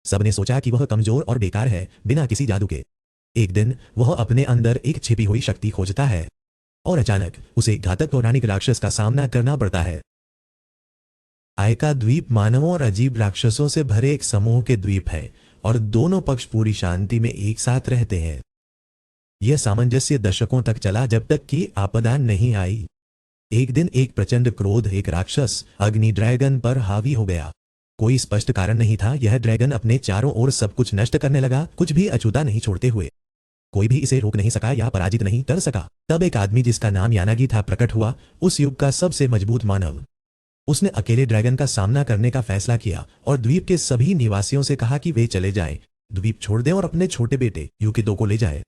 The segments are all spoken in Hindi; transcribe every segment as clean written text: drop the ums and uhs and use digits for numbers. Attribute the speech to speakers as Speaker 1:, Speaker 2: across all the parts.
Speaker 1: सबने सोचा कि वह कमजोर और बेकार है, बिना किसी जादू के। एक दिन वह अपने अंदर एक छिपी हुई शक्ति खोजता है और अचानक उसे घातक पौराणिक राक्षस का सामना करना पड़ता है। आयका द्वीप मानवों और अजीब राक्षसों से भरे एक समूह के द्वीप है और दोनों पक्ष पूरी शांति में एक साथ रहते हैं। यह सामंजस्य दशकों तक चला जब तक कि आपदा नहीं आई। एक दिन एक प्रचंड क्रोध एक राक्षस अग्नि ड्रैगन पर हावी हो गया। कोई स्पष्ट कारण नहीं था। यह ड्रैगन अपने चारों ओर सब कुछ नष्ट करने लगा, कुछ भी अछूता नहीं छोड़ते हुए। कोई भी इसे रोक नहीं सका या पराजित नहीं कर सका। तब एक आदमी जिसका नाम यानागी था प्रकट हुआ, उस युग का सबसे मजबूत मानव। उसने अकेले ड्रैगन का सामना करने का फैसला किया और द्वीप के सभी निवासियों से कहा कि वे चले जाएं, द्वीप छोड़ दें और अपने छोटे बेटे युकितो को ले जाए।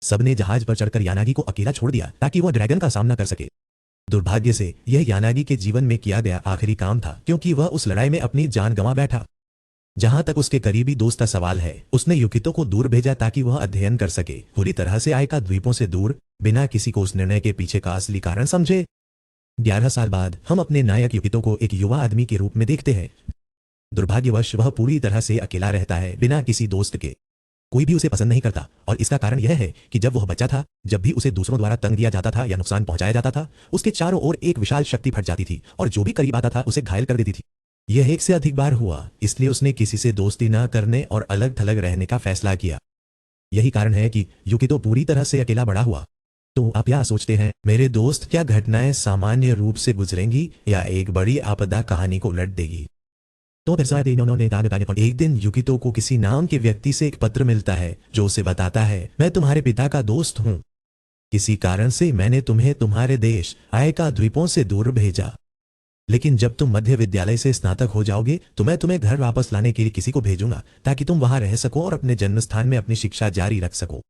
Speaker 1: सबने जहाज पर चढ़कर यानागी को अकेला छोड़ दिया ताकि वह ड्रैगन का सामना कर सके। दुर्भाग्य से यह यानागी के जीवन में किया गया आखिरी काम था, क्योंकि वह उस लड़ाई में अपनी जान गंवा बैठा। जहां तक उसके करीबी दोस्त का सवाल है, उसने युकितो को दूर भेजा ताकि वह अध्ययन कर सके, पूरी तरह से आयका द्वीपों से दूर, बिना किसी को उस निर्णय के पीछे का असली कारण समझे। 11 साल बाद हम अपने नायक युकितो को एक युवा आदमी के रूप में देखते हैं। दुर्भाग्यवश वह पूरी तरह से अकेला रहता है, बिना किसी दोस्त के। कोई भी उसे पसंद नहीं करता और इसका कारण यह है कि जब वह बच्चा था, जब भी उसे दूसरों द्वारा तंग दिया जाता था या नुकसान पहुंचाया जाता था, उसके चारों ओर एक विशाल शक्ति फट जाती थी और जो भी करीब आता था उसे घायल कर देती थी। यह एक से अधिक बार हुआ, इसलिए उसने किसी से दोस्ती न करने और अलग थलग रहने का फैसला किया। यही कारण है कि युकितो पूरी तरह से अकेला बड़ा हुआ। तो आप क्या सोचते हैं मेरे दोस्त, क्या घटनाएं सामान्य रूप से गुजरेंगी या एक बड़ी आपदा कहानी को उलट देगी? तो एक दिन युकितो को किसी नाम के व्यक्ति से एक पत्र मिलता है जो उसे बताता है, मैं तुम्हारे पिता का दोस्त हूं। किसी कारण से मैंने तुम्हें तुम्हारे देश आयका द्वीपों से दूर भेजा, लेकिन जब तुम मध्य विद्यालय से स्नातक हो जाओगे तो मैं तुम्हें घर वापस लाने के लिए किसी को भेजूंगा ताकि तुम वहां रह सको और अपने जन्म स्थान में अपनी शिक्षा जारी रख सको।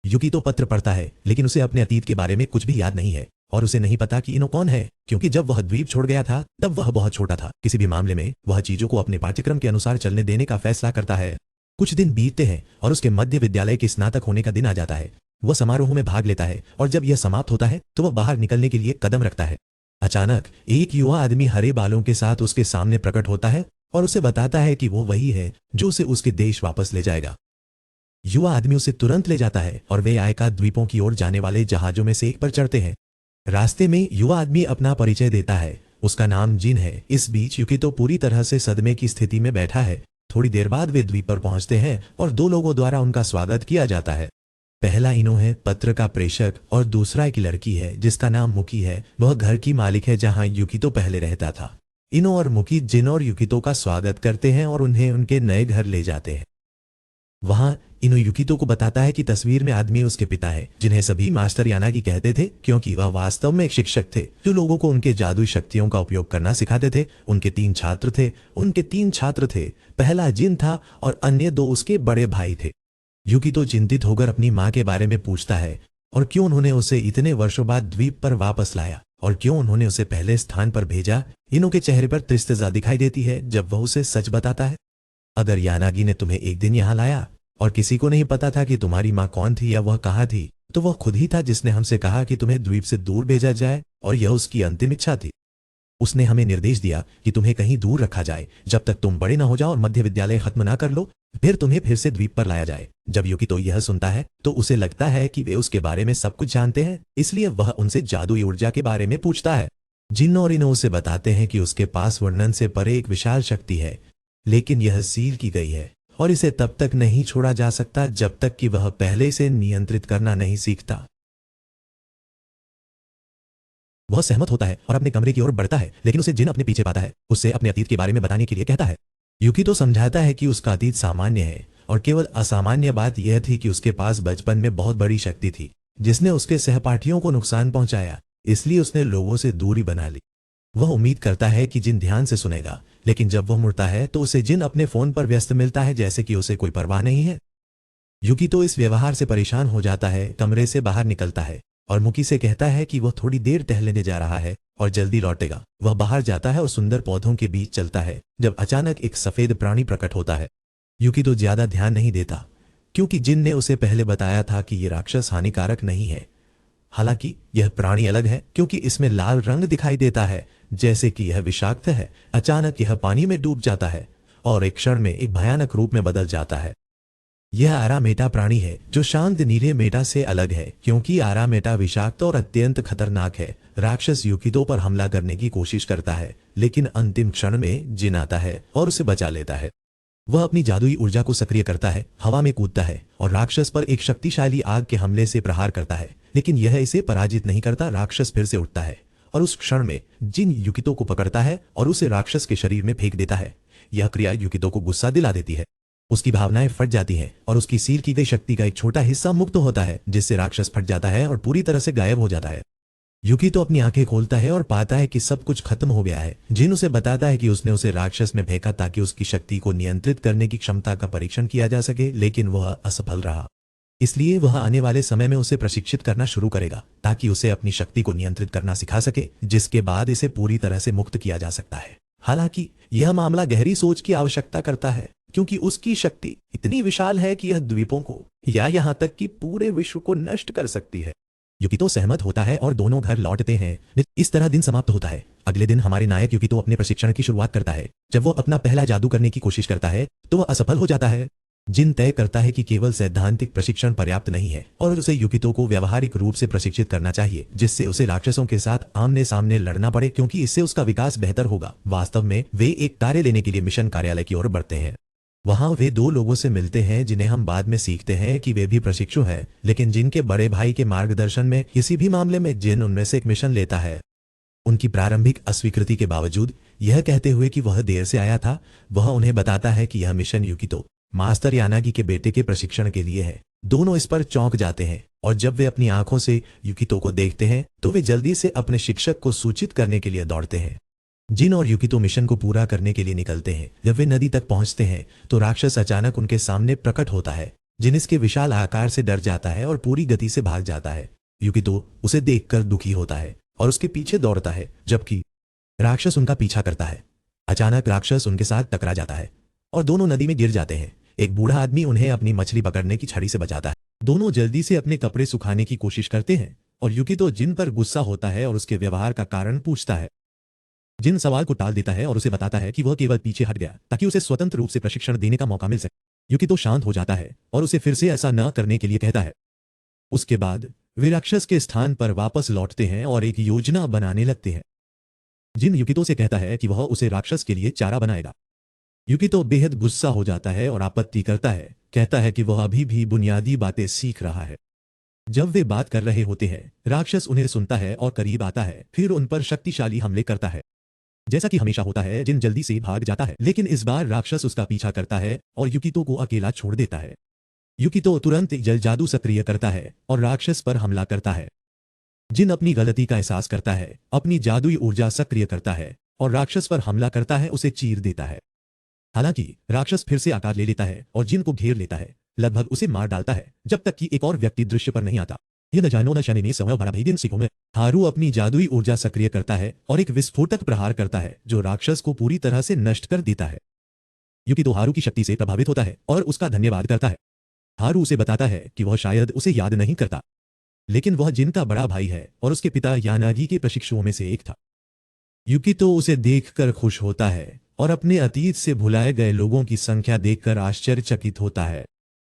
Speaker 1: युकितो पत्र पढ़ता है, लेकिन उसे अपने अतीत के बारे में कुछ भी याद नहीं है और उसे नहीं पता कि इनो कौन है, क्योंकि जब वह द्वीप छोड़ गया था तब वह बहुत छोटा था। किसी भी मामले में वह चीजों को अपने पाठ्यक्रम के अनुसार चलने देने का फैसला करता है। कुछ दिन बीतते हैं और उसके मध्य विद्यालय के स्नातक होने का दिन आ जाता है। वह समारोह में भाग लेता है और जब यह समाप्त होता है तो वह बाहर निकलने के लिए कदम रखता है। अचानक एक युवा आदमी हरे बालों के साथ उसके सामने प्रकट होता है और उसे बताता है कि वो वही है जो उसे उसके देश वापस ले जाएगा। युवा आदमी उसे तुरंत ले जाता है और वे आयका द्वीपों की ओर जाने वाले जहाजों में से एक पर चढ़ते हैं। रास्ते में युवा आदमी अपना परिचय देता है, उसका नाम जिन है। इस बीच युकितो पूरी तरह से सदमे की स्थिति में बैठा है। थोड़ी देर बाद वे द्वीप पर पहुंचते हैं और 2 लोगों द्वारा उनका स्वागत किया जाता है। पहला इनो है, पत्र का प्रेषक, और दूसरा एक लड़की है जिसका नाम मुकी है। वह घर की मालिक है जहां युकितो पहले रहता था। इनो और मुकी जिन और युकितो का स्वागत करते हैं और उन्हें उनके नए घर ले जाते हैं। वहां इनो युकितो को बताता है कि तस्वीर में आदमी उसके पिता है, जिन्हें सभी मास्टर यानागी कहते थे, क्योंकि वह वास्तव में एक शिक्षक थे जो लोगों को उनके जादुई शक्तियों का उपयोग करना सिखाते थे। उनके 3 छात्र थे। पहला जिन था और अन्य 2 उसके बड़े भाई थे। युकितो चिंतित होकर अपनी माँ के बारे में पूछता है और क्यों उन्होंने उसे इतने वर्षों बाद द्वीप पर वापस लाया और क्यों उन्होंने उसे पहले स्थान पर भेजा। इनो के चेहरे पर त्रिस्तता दिखाई देती है जब वह उसे सच बताता है। अगर यानागी ने तुम्हें एक दिन यहाँ लाया और किसी को नहीं पता था कि तुम्हारी माँ कौन थी या वह कहाँ थी, तो वह खुद ही था जिसने हमसे कहा कि तुम्हें द्वीप से दूर भेजा जाए और यह उसकी अंतिम इच्छा थी। उसने हमें निर्देश दिया कि तुम्हें कहीं दूर रखा जाए जब तक तुम बड़े ना हो जाओ और मध्य विद्यालय खत्म ना कर लो, फिर तुम्हें फिर से द्वीप पर लाया जाए। जब युकितो यह सुनता है तो उसे लगता है कि वे उसके बारे में सब कुछ जानते हैं, इसलिए वह उनसे जादुई ऊर्जा के बारे में पूछता है। जिन और इनो उसे बताते हैं कि उसके पास वर्णन से परे एक विशाल शक्ति है, लेकिन यह सील की गई है और इसे तब तक नहीं छोड़ा जा सकता जब तक कि वह पहले से नियंत्रित करना नहीं सीखता। वह सहमत होता है और अपने कमरे की ओर बढ़ता है, लेकिन उसे जिन अपने पीछे पाता है, उससे अपने अतीत के बारे में बताने के लिए कहता है। युकितो समझाता है कि उसका अतीत सामान्य है और केवल असामान्य बात यह थी कि उसके पास बचपन में बहुत बड़ी शक्ति थी जिसने उसके सहपाठियों को नुकसान पहुंचाया, इसलिए उसने लोगों से दूरी बना ली। वह उम्मीद करता है कि जिन ध्यान से सुनेगा, लेकिन जब वह मुड़ता है तो उसे जिन अपने फोन पर व्यस्त मिलता है, जैसे कि उसे कोई परवाह नहीं है। युकितो इस व्यवहार से परेशान हो जाता है, कमरे से बाहर निकलता है और मुकी से कहता है कि वह थोड़ी देर टहलने जा रहा है और जल्दी लौटेगा। वह बाहर जाता है और सुंदर पौधों के बीच चलता है जब अचानक एक सफेद प्राणी प्रकट होता है। युकितो ज्यादा ध्यान नहीं देता क्योंकि जिन ने उसे पहले बताया था कि यह राक्षस हानिकारक नहीं है। हालांकि यह प्राणी अलग है क्योंकि इसमें लाल रंग दिखाई देता है, जैसे कि यह विषाक्त है। अचानक यह पानी में डूब जाता है और एक क्षण में एक भयानक रूप में बदल जाता है। यह आरामेटा प्राणी है जो शांत नीले मेटा से अलग है, क्योंकि आरामेटा विषाक्त और अत्यंत खतरनाक है। राक्षस युकितो पर हमला करने की कोशिश करता है, लेकिन अंतिम क्षण में जिन आता है और उसे बचा लेता है। वह अपनी जादुई ऊर्जा को सक्रिय करता है, हवा में कूदता है और राक्षस पर एक शक्तिशाली आग के हमले से प्रहार करता है, लेकिन यह इसे पराजित नहीं करता। राक्षस फिर से उठता है और उस क्षण में जिन युकितो को पकड़ता है और उसे राक्षस के शरीर में फेंक देता है। यह क्रिया युकितो को गुस्सा दिला देती है। उसकी भावनाएं फट जाती हैं और उसकी सील की गई शक्ति का एक छोटा हिस्सा मुक्त होता है, जिससे राक्षस फट जाता है और पूरी तरह से गायब हो जाता है। युकितो अपनी आंखें खोलता है और पाता है कि सब कुछ खत्म हो गया है। जिन उसे बताता है कि उसने उसे राक्षस में फेंका ताकि उसकी शक्ति को नियंत्रित करने की क्षमता का परीक्षण किया जा सके, लेकिन वह असफल रहा। इसलिए वह आने वाले समय में उसे प्रशिक्षित करना शुरू करेगा ताकि उसे अपनी शक्ति को नियंत्रित करना सिखा सके, जिसके बाद इसे पूरी तरह से मुक्त किया जा सकता है। हालांकि यह मामला गहरी सोच की आवश्यकता करता है, क्योंकि उसकी शक्ति इतनी विशाल है कि यह द्वीपों को या यहां तक कि पूरे विश्व को नष्ट कर सकती है। युकितो सहमत होता है और दोनों घर लौटते हैं। इस तरह दिन समाप्त होता है। अगले दिन हमारे नायक युकितो अपने प्रशिक्षण की शुरुआत करता है। जब वो अपना पहला जादू करने की कोशिश करता है तो वह असफल हो जाता है। जिन तय करता है कि केवल सैद्धांतिक प्रशिक्षण पर्याप्त नहीं है और उसे युकितो को व्यावहारिक रूप से प्रशिक्षित करना चाहिए, जिससे उसे राक्षसों के साथ आमने सामने लड़ना पड़े, क्योंकि इससे उसका विकास बेहतर होगा। वास्तव में वे एक कार्य लेने के लिए मिशन कार्यालय की ओर बढ़ते हैं। वहां वे दो लोगों से मिलते हैं जिन्हें हम बाद में सीखते हैं कि वे भी प्रशिक्षु हैं, लेकिन जिनके बड़े भाई के मार्गदर्शन में किसी भी मामले में जिन उनमें से एक मिशन लेता है। उनकी प्रारंभिक अस्वीकृति के बावजूद, यह कहते हुए कि वह देर से आया था, वह उन्हें बताता है कि यह मिशन युकितो मास्टर यानागी के बेटे के प्रशिक्षण के लिए है। दोनों इस पर चौंक जाते हैं और जब वे अपनी आंखों से युकितो को देखते हैं तो वे जल्दी से अपने शिक्षक को सूचित करने के लिए दौड़ते हैं। जिन और युकितो मिशन को पूरा करने के लिए निकलते हैं। जब वे नदी तक पहुंचते हैं तो राक्षस अचानक उनके सामने प्रकट होता है। जिन इसके विशाल आकार से डर जाता है और पूरी गति से भाग जाता है। युकितो उसे देखकर दुखी होता है और उसके पीछे दौड़ता है, जबकि राक्षस उनका पीछा करता है। अचानक राक्षस उनके साथ टकरा जाता है और दोनों नदी में गिर जाते हैं। एक बूढ़ा आदमी उन्हें अपनी मछली पकड़ने की छड़ी से बचाता है। दोनों जल्दी से अपने कपड़े सुखाने की कोशिश करते हैं और युकितो जिन पर गुस्सा होता है और उसके व्यवहार का कारण पूछता है। जिन सवाल को टाल देता है और उसे बताता है कि वह केवल पीछे हट गया ताकि उसे स्वतंत्र रूप से प्रशिक्षण देने का मौका मिल सके। युकितो शांत हो जाता है और उसे फिर से ऐसा न करने के लिए कहता है। उसके बाद वे राक्षस के स्थान पर वापस लौटते हैं और एक योजना बनाने लगते हैं। जिन युकितो से कहता है कि वह उसे राक्षस के लिए चारा बनाएगा। युकितो बेहद गुस्सा हो जाता है और आपत्ति करता है, कहता है कि वह अभी भी बुनियादी बातें सीख रहा है। जब वे बात कर रहे होते हैं, राक्षस उन्हें सुनता है और करीब आता है, फिर उन पर शक्तिशाली हमले करता है। जैसा कि हमेशा होता है, जिन जल्दी से भाग जाता है, लेकिन इस बार राक्षस उसका पीछा करता है और युकितो को अकेला छोड़ देता है। युकितो तुरंत जल जादू सक्रिय करता है और राक्षस पर हमला करता है। जिन अपनी गलती का एहसास करता है, अपनी जादुई ऊर्जा सक्रिय करता है और राक्षस पर हमला करता है, उसे चीर देता है। हालांकि राक्षस फिर से आकार ले लेता है और जिन को घेर लेता है, लगभग उसे मार डालता है, जब तक कि एक और व्यक्ति दृश्य पर नहीं आता। यह न जानो न शनि ने समय भरा दिन सिखों में हारू अपनी जादुई ऊर्जा सक्रिय करता है और एक विस्फोटक प्रहार करता है जो राक्षस को पूरी तरह से नष्ट कर देता है। युकितो हारू की शक्ति से प्रभावित होता है और उसका धन्यवाद करता है। हारू उसे बताता है कि वह शायद उसे याद नहीं करता, लेकिन वह जिन का बड़ा भाई है और उसके पिता यानागी के प्रशिक्षुओं में से एक था। युकितो उसे देखकर खुश होता है और अपने अतीत से भुलाए गए लोगों की संख्या देखकर आश्चर्यचकित होता है।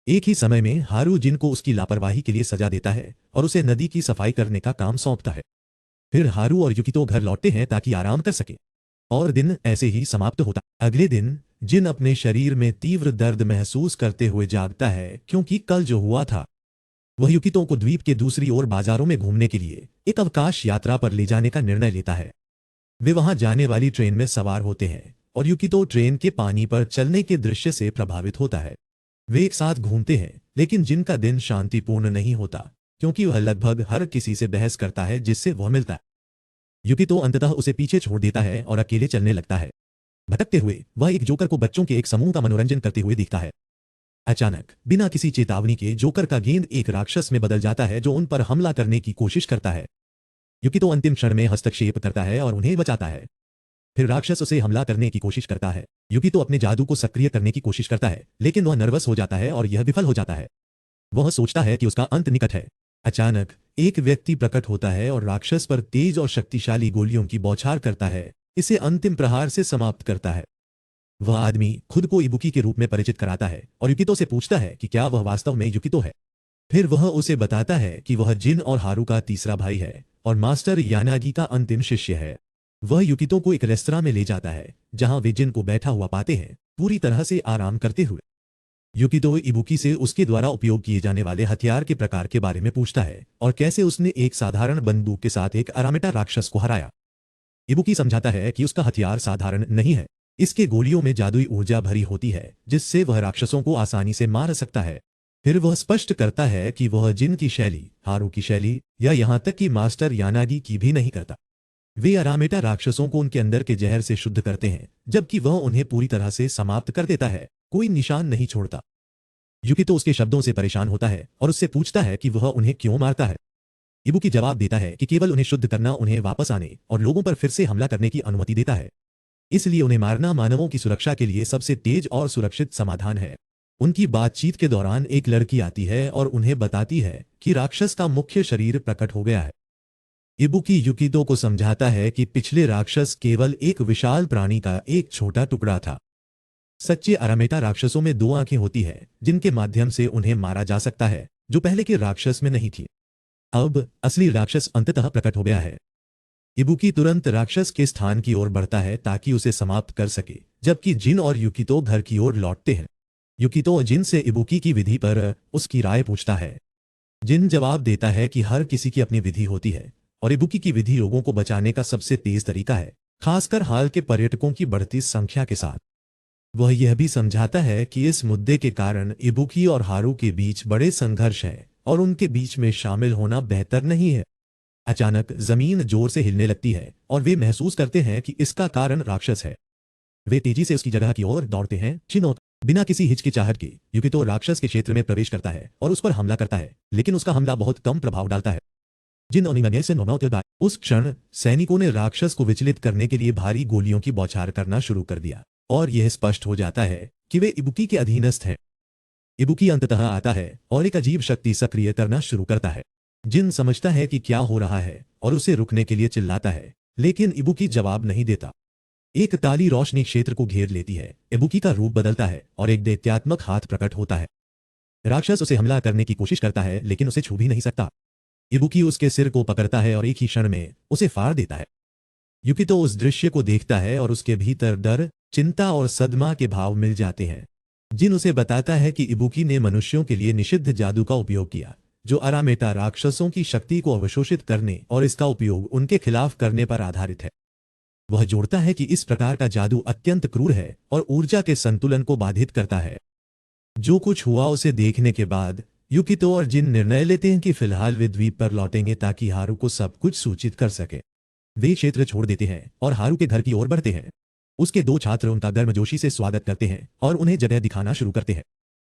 Speaker 1: एक ही समय में हारू जिन को उसकी लापरवाही के लिए सजा देता है और उसे नदी की सफाई करने का काम सौंपता है। फिर हारू और युकितो घर लौटते हैं ताकि आराम कर सके और दिन ऐसे ही समाप्त होता। अगले दिन जिन अपने शरीर में तीव्र दर्द महसूस करते हुए जागता है, क्योंकि कल जो हुआ था वह युकितो को द्वीप के दूसरी ओर बाजारों में घूमने के लिए एक अवकाश यात्रा पर ले जाने का निर्णय लेता है। वे वहां जाने वाली ट्रेन में सवार होते हैं और युकितो ट्रेन के पानी पर चलने के दृश्य से प्रभावित होता है। वे एक साथ घूमते हैं, लेकिन जिनका दिन शांतिपूर्ण नहीं होता, क्योंकि वह लगभग हर किसी से बहस करता है जिससे वह मिलता है। युकितो अंततः उसे पीछे छोड़ देता है और अकेले चलने लगता है। भटकते हुए वह एक जोकर को बच्चों के एक समूह का मनोरंजन करते हुए दिखता है। अचानक बिना किसी चेतावनी के जोकर का गेंद एक राक्षस में बदल जाता है जो उन पर हमला करने की कोशिश करता है। युकितो अंतिम क्षण में हस्तक्षेप करता है और उन्हें बचाता है। फिर राक्षस उसे हमला करने की कोशिश करता है। युकितो अपने जादू को सक्रिय करने की कोशिश करता है, लेकिन वह नर्वस हो जाता है और यह विफल हो जाता है। वह सोचता है कि उसका अंत निकट है। अचानक एक व्यक्ति प्रकट होता है और राक्षस पर तेज और शक्तिशाली गोलियों की बौछार करता है, इसे अंतिम प्रहार से समाप्त करता है। वह आदमी खुद को इबुकी के रूप में परिचित कराता है और युकितो से पूछता है कि क्या वह वास्तव में युकितो है। फिर वह उसे बताता है कि वह जिन और हारू का तीसरा भाई है और मास्टर यानागी का अंतिम शिष्य है। वह युकितो को एक रेस्तरां में ले जाता है जहां वे जिन को बैठा हुआ पाते हैं, पूरी तरह से आराम करते हुए। युकितो इबुकी से उसके द्वारा उपयोग किए जाने वाले हथियार के प्रकार के बारे में पूछता है और कैसे उसने एक साधारण बंदूक के साथ एक अरामेटा राक्षस को हराया। इबुकी समझाता है कि उसका हथियार साधारण नहीं है, इसके गोलियों में जादुई ऊर्जा भरी होती है जिससे वह राक्षसों को आसानी से मार सकता है। फिर वह स्पष्ट करता है कि वह जिन की शैली, हारू की शैली या यहां तक कि मास्टर यानागी की भी नहीं करता। वे अरामेटा राक्षसों को उनके अंदर के जहर से शुद्ध करते हैं, जबकि वह उन्हें पूरी तरह से समाप्त कर देता है, कोई निशान नहीं छोड़ता। युकितो उसके शब्दों से परेशान होता है और उससे पूछता है कि वह उन्हें क्यों मारता है। इबुकी जवाब देता है कि केवल उन्हें शुद्ध करना उन्हें वापस आने और लोगों पर फिर से हमला करने की अनुमति देता है। इसलिए उन्हें मारना मानवों की सुरक्षा के लिए सबसे तेज और सुरक्षित समाधान है। उनकी बातचीत के दौरान एक लड़की आती है और उन्हें बताती है कि राक्षस का मुख्य शरीर प्रकट हो गया है। इबुकी युकितो को समझाता है कि पिछले राक्षस केवल एक विशाल प्राणी का एक छोटा टुकड़ा था। सच्चे अरामेटा राक्षसों में दो आंखें होती है जिनके माध्यम से उन्हें मारा जा सकता है, जो पहले के राक्षस में नहीं थी। अब असली राक्षस अंततः प्रकट हो गया है। इबुकी तुरंत राक्षस के स्थान की ओर बढ़ता है ताकि उसे समाप्त कर सके, जबकि जिन और युकितो घर की ओर लौटते हैं। युकितो जिन से इबुकी की विधि पर उसकी राय पूछता है। जिन जवाब देता है कि हर किसी की अपनी विधि होती है और इबुकी की विधि लोगों को बचाने का सबसे तेज तरीका है, खासकर हाल के पर्यटकों की बढ़ती संख्या के साथ। वह यह भी समझाता है कि इस मुद्दे के कारण इबुकी और हारू के बीच बड़े संघर्ष हैं और उनके बीच में शामिल होना बेहतर नहीं है। अचानक जमीन जोर से हिलने लगती है और वे महसूस करते हैं कि इसका कारण राक्षस है। वे तेजी से उसकी जगह की ओर दौड़ते हैं। चिनो बिना किसी हिचकिचाहट के युकितो राक्षस के क्षेत्र में प्रवेश करता है और उस पर हमला करता है, लेकिन उसका हमला बहुत कम प्रभाव डालता है। जिन और से उस क्षण सैनिकों ने राक्षस को विचलित करने के लिए भारी गोलियों की बौछार करना शुरू कर दिया और यह स्पष्ट हो जाता है कि वे इबुकी के अधीनस्थ हैं। इबुकी अंततः आता है और एक अजीब शक्ति सक्रिय करना शुरू करता है। जिन समझता है कि क्या हो रहा है और उसे रुकने के लिए चिल्लाता है, लेकिन इबुकी जवाब नहीं देता। एक काली रोशनी क्षेत्र को घेर लेती है, इबुकी का रूप बदलता है और एक दैत्यात्मक हाथ प्रकट होता है। राक्षस उसे हमला करने की कोशिश करता है लेकिन उसे छू भी नहीं सकता। इबुकी उसके सिर को पकड़ता है और एक ही क्षण में उसे फाड़ देता है। युकितो उस दृश्य को देखता है और उसके भीतर डर, चिंता और सदमा के भाव मिल जाते हैं। जिन उसे बताता है कि इबुकी ने मनुष्यों के लिए निषिद्ध जादू का उपयोग किया, जो अरामेटा राक्षसों की शक्ति को अवशोषित करने और इसका उपयोग उनके खिलाफ करने पर आधारित है। वह जोड़ता है कि इस प्रकार का जादू अत्यंत क्रूर है और ऊर्जा के संतुलन को बाधित करता है। जो कुछ हुआ उसे देखने के बाद युकितो और जिन निर्णय लेते हैं कि फिलहाल वे द्वीप पर लौटेंगे ताकि हारू को सब कुछ सूचित कर सके। वे क्षेत्र छोड़ देते हैं और हारू के घर की ओर बढ़ते हैं। उसके दो छात्र उनका गर्मजोशी से स्वागत करते हैं और उन्हें जगह दिखाना शुरू करते हैं।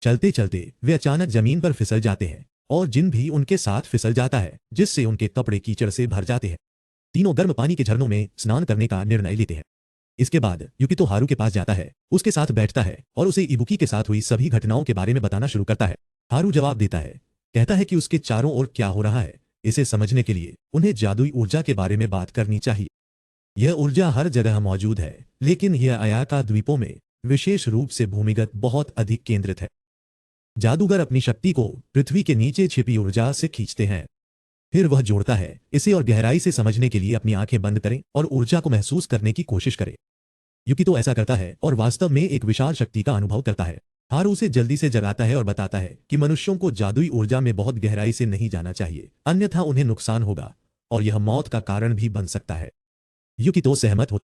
Speaker 1: चलते चलते वे अचानक जमीन पर फिसल जाते हैं और जिन भी उनके साथ फिसल जाता है, जिससे उनके कपड़े कीचड़ से भर जाते हैं। तीनों गर्म पानी के झरनों में स्नान करने का निर्णय लेते हैं। इसके बाद युकितो हारू के पास जाता है, उसके साथ बैठता है और उसे इबुकी के साथ हुई सभी घटनाओं के बारे में बताना शुरू करता है। हारू जवाब देता है, कहता है कि उसके चारों ओर क्या हो रहा है, इसे समझने के लिए उन्हें जादुई ऊर्जा के बारे में बात करनी चाहिए। यह ऊर्जा हर जगह मौजूद है, लेकिन यह अयाका द्वीपों में विशेष रूप से भूमिगत बहुत अधिक केंद्रित है। जादूगर अपनी शक्ति को पृथ्वी के नीचे छिपी ऊर्जा से खींचते हैं। फिर वह जोड़ता है, इसे और गहराई से समझने के लिए अपनी आंखें बंद करें और ऊर्जा को महसूस करने की कोशिश करें। युकितो ऐसा करता है और वास्तव में एक विशाल शक्ति का अनुभव करता है। हारू उसे जल्दी से जगाता है और बताता है कि मनुष्यों को जादुई ऊर्जा में बहुत गहराई से नहीं जाना चाहिए, अन्यथा उन्हें नुकसान होगा और यह मौत का कारण भी बन सकता है। युकितो सहमत हो।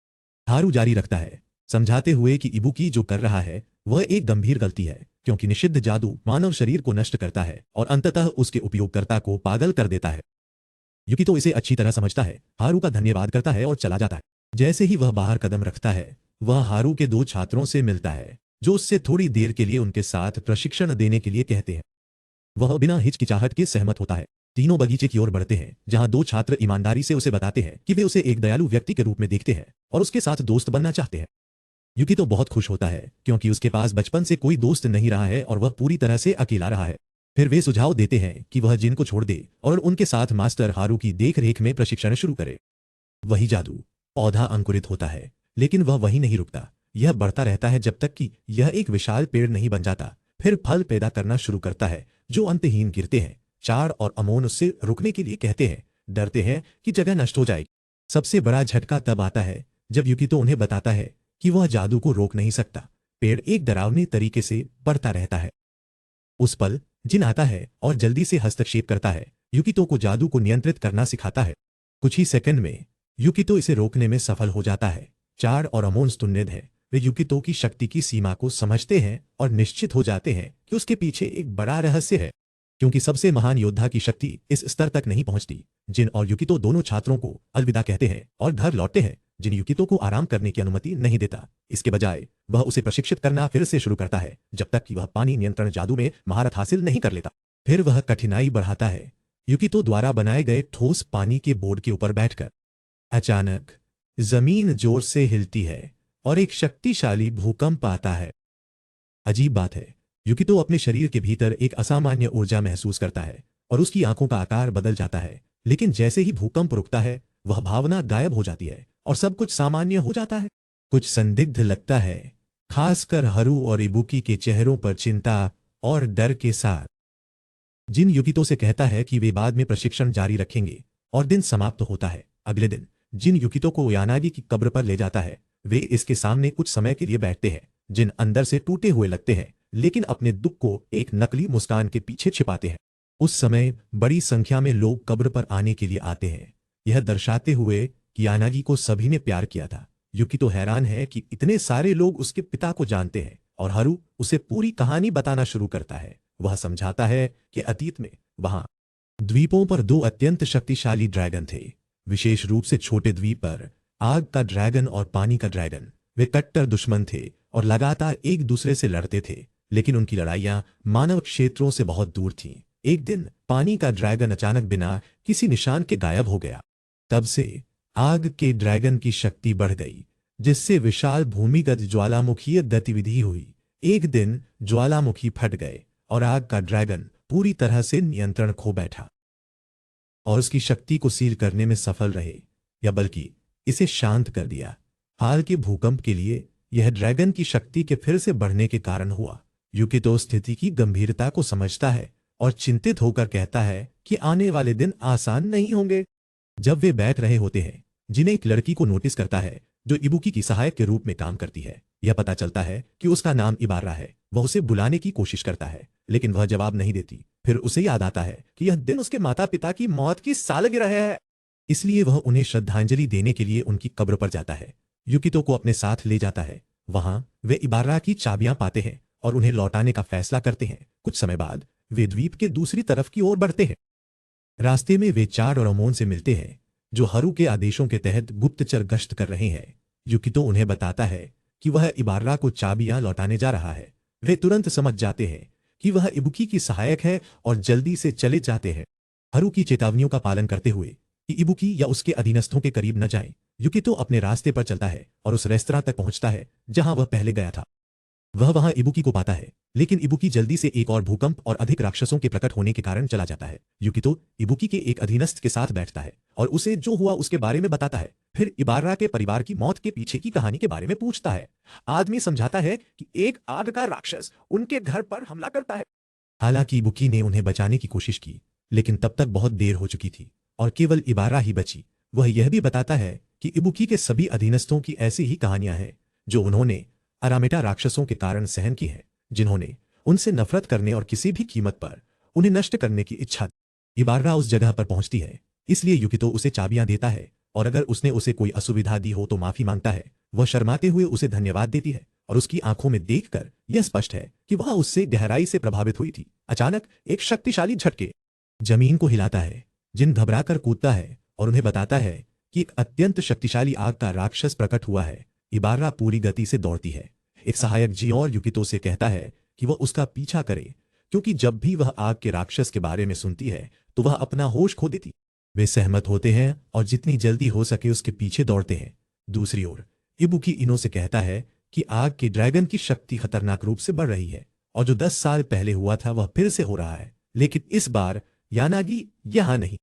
Speaker 1: हारू जारी रखता है, समझाते हुए कि इबुकी जो कर रहा है वह एक गंभीर गलती है, क्योंकि निषिद्ध जादू मानव शरीर को नष्ट करता है और अंततः उसके उपयोगकर्ता को पागल कर देता है। युकितो इसे अच्छी तरह समझता है, हारू का धन्यवाद करता है और चला जाता है। जैसे ही वह बाहर कदम रखता है, वह हारू के दो छात्रों से मिलता है जो उससे थोड़ी देर के लिए उनके साथ प्रशिक्षण देने के लिए कहते हैं। वह बिना हिचकिचाहट के सहमत होता है। तीनों बगीचे की ओर बढ़ते हैं, जहां दो छात्र ईमानदारी से उसे बताते हैं कि वे उसे एक दयालु व्यक्ति के रूप में देखते हैं और उसके साथ दोस्त बनना चाहते हैं। युकितो बहुत खुश होता है क्योंकि उसके पास बचपन से कोई दोस्त नहीं रहा है और वह पूरी तरह से अकेला रहा है। फिर वे सुझाव देते हैं कि वह जिन को छोड़ दे और उनके साथ मास्टर हारू की देखरेख में प्रशिक्षण शुरू करे। वही जादू, पौधा अंकुरित होता है, लेकिन वह वहीं नहीं रुकता। यह बढ़ता रहता है जब तक कि यह एक विशाल पेड़ नहीं बन जाता। फिर फल पैदा करना शुरू करता है जो अंतहीन गिरते हैं। चार और अमोन उससे रुकने के लिए कहते हैं, डरते हैं कि जगह नष्ट हो जाएगी। सबसे बड़ा झटका तब आता है जब युकितो उन्हें बताता है कि वह जादू को रोक नहीं सकता। पेड़ एक डरावने तरीके से बढ़ता रहता है। उस पल जिन आता है और जल्दी से हस्तक्षेप करता है, युकितो को जादू को नियंत्रित करना सिखाता है। कुछ ही सेकंड में युकितो इसे रोकने में सफल हो जाता है। चार और अमोन स्तुन्निद है। वे युकितो की शक्ति की सीमा को समझते हैं और निश्चित हो जाते हैं कि उसके पीछे एक बड़ा रहस्य है, क्योंकि सबसे महान योद्धा की शक्ति इस स्तर तक नहीं पहुंचती। जिन और युकितो दोनों छात्रों को अलविदा कहते हैं और घर लौटते हैं। जिन युकितो को आराम करने की अनुमति नहीं देता, इसके बजाय वह उसे प्रशिक्षित करना फिर से शुरू करता है जब तक कि वह पानी नियंत्रण जादू में महारत हासिल नहीं कर लेता। फिर वह कठिनाई बढ़ाता है, युकितो द्वारा बनाए गए ठोस पानी के बोर्ड के ऊपर बैठकर। अचानक जमीन जोर से हिलती है और एक शक्तिशाली भूकंप आता है। अजीब बात है, युकितो अपने शरीर के भीतर एक असामान्य ऊर्जा महसूस करता है और उसकी आंखों का आकार बदल जाता है। लेकिन जैसे ही भूकंप रुकता है, वह भावना गायब हो जाती है और सब कुछ सामान्य हो जाता है। कुछ संदिग्ध लगता है, खासकर हरू और इबुकी के चेहरों पर चिंता और डर के साथ। जिन युकितो से कहता है कि वे बाद में प्रशिक्षण जारी रखेंगे और दिन समाप्त होता है। अगले दिन जिन युकितो को यानागी की कब्र पर ले जाता है, वे इसके सामने कुछ समय के लिए बैठते हैं। जिन अंदर से टूटे हुए लगते हैं, लेकिन अपने दुख को एक नकली मुस्कान के पीछे छिपाते हैं। उस समय बड़ी संख्या में लोग कब्र पर आने के लिए आते हैं, यह दर्शाते हुए कि यानागी को सभी ने प्यार किया था। युकितो हैरान है कि इतने सारे लोग उसके पिता को जानते हैं और हरू उसे पूरी कहानी बताना शुरू करता है। वह समझाता है कि अतीत में वहां द्वीपों पर दो अत्यंत शक्तिशाली ड्रैगन थे। विशेष रूप से छोटे द्वीप पर आग का ड्रैगन और पानी का ड्रैगन। वे कट्टर दुश्मन थे और लगातार एक दूसरे से लड़ते थे, लेकिन उनकी लड़ाइयां मानव क्षेत्रों से बहुत दूर थीं। एक दिन पानी का ड्रैगन अचानक बिना किसी निशान के गायब हो गया। तब से आग के ड्रैगन की शक्ति बढ़ गई, जिससे विशाल भूमिगत ज्वालामुखीय गतिविधि हुई। एक दिन ज्वालामुखी फट गए और आग का ड्रैगन पूरी तरह से नियंत्रण खो बैठा और उसकी शक्ति को सील करने में सफल रहे, या बल्कि इसे शांत कर दिया। हाल के भूकंप के लिए यह ड्रैगन की शक्ति के फिर से बढ़ने के कारण हुआ। युकितो स्थिति की गंभीरता को समझता है और चिंतित होकर कहता है कि आने वाले दिन आसान नहीं होंगे। जब वे बैठ रहे होते हैं, जिन्हें एक लड़की को नोटिस करता है जो इबुकी की सहायक के रूप में काम करती है। यह पता चलता है कि उसका नाम इबारा है। वह उसे बुलाने की कोशिश करता है, लेकिन वह जवाब नहीं देती। फिर उसे याद आता है कि यह दिन उसके माता पिता की मौत की सालगिरह है, इसलिए वह उन्हें श्रद्धांजलि देने के लिए उनकी कब्र पर जाता है। युकितो को अपने साथ ले जाता है। वहां वे इबारा की चाबियां पाते हैं और उन्हें लौटाने का फैसला करते हैं। कुछ समय बाद वे द्वीप के दूसरी तरफ की ओर बढ़ते हैं। रास्ते में वे चार और अमोन से मिलते हैं, जो हरू के आदेशों के तहत गुप्तचर गश्त कर रहे हैं। युकितो उन्हें बताता है कि वह इबारा को चाबियां लौटाने जा रहा है। वे तुरंत समझ जाते हैं कि वह इबुकी की सहायक है और जल्दी से चले जाते हैं, हरू की चेतावनियों का पालन करते हुए कि इबुकी या उसके अधीनस्थों के करीब न जाएं। युकितो अपने रास्ते पर चलता है और उस रेस्तरां तक पहुंचता है जहां वह पहले गया था। वह वहां इबुकी को पाता है, लेकिन इबुकी जल्दी से एक और भूकंप और अधिक राक्षसों के प्रकट होने के कारण चला जाता है। युकितो इबुकी के एक अधीनस्थ के साथ बैठता है और उसे जो हुआ उसके बारे में बताता है। फिर इबारा के परिवार की मौत के पीछे की कहानी के बारे में पूछता है। आदमी समझाता है कि एक आग का राक्षस उनके घर पर हमला करता है। हालांकि इबुकी ने उन्हें बचाने की कोशिश की, लेकिन तब तक बहुत देर हो चुकी थी और केवल इबारा ही बची। वह यह भी बताता है कि इबुकी के सभी अधीनस्थों की ऐसी ही कहानियां हैं जो उन्होंने अरामेटा राक्षसों के कारण सहन की है, जिन्होंने उनसे नफरत करने और किसी भी कीमत पर उन्हें नष्ट करने की इच्छा। इबारा उस जगह पर पहुंचती है, इसलिए युकितो उसे चाबियां देता है और अगर उसने उसे कोई असुविधा दी हो तो माफी मांगता है। वह शर्माते हुए उसे धन्यवाद देती है और उसकी आंखों में देखकर यह स्पष्ट है कि वह उससे गहराई से प्रभावित हुई थी। अचानक एक शक्तिशाली झटके जमीन को हिलाता है। जिन घबराकर कूदता है और उन्हें बताता है कि एक अत्यंत शक्तिशाली आग का राक्षस प्रकट हुआ है। इबारा पूरी गति से दौड़ती है। एक सहायक जी और युकितो से कहता है कि वह उसका पीछा करे, क्योंकि जब भी वह आग के राक्षस के बारे में सुनती है तो वह अपना होश खो देती। वे सहमत होते हैं और जितनी जल्दी हो सके उसके पीछे दौड़ते हैं। दूसरी ओर इबुकी इनो से कहता है कि आग के ड्रैगन की शक्ति खतरनाक रूप से बढ़ रही है और जो 10 साल पहले हुआ था वह फिर से हो रहा है, लेकिन इस बार यानागी यहां नहीं।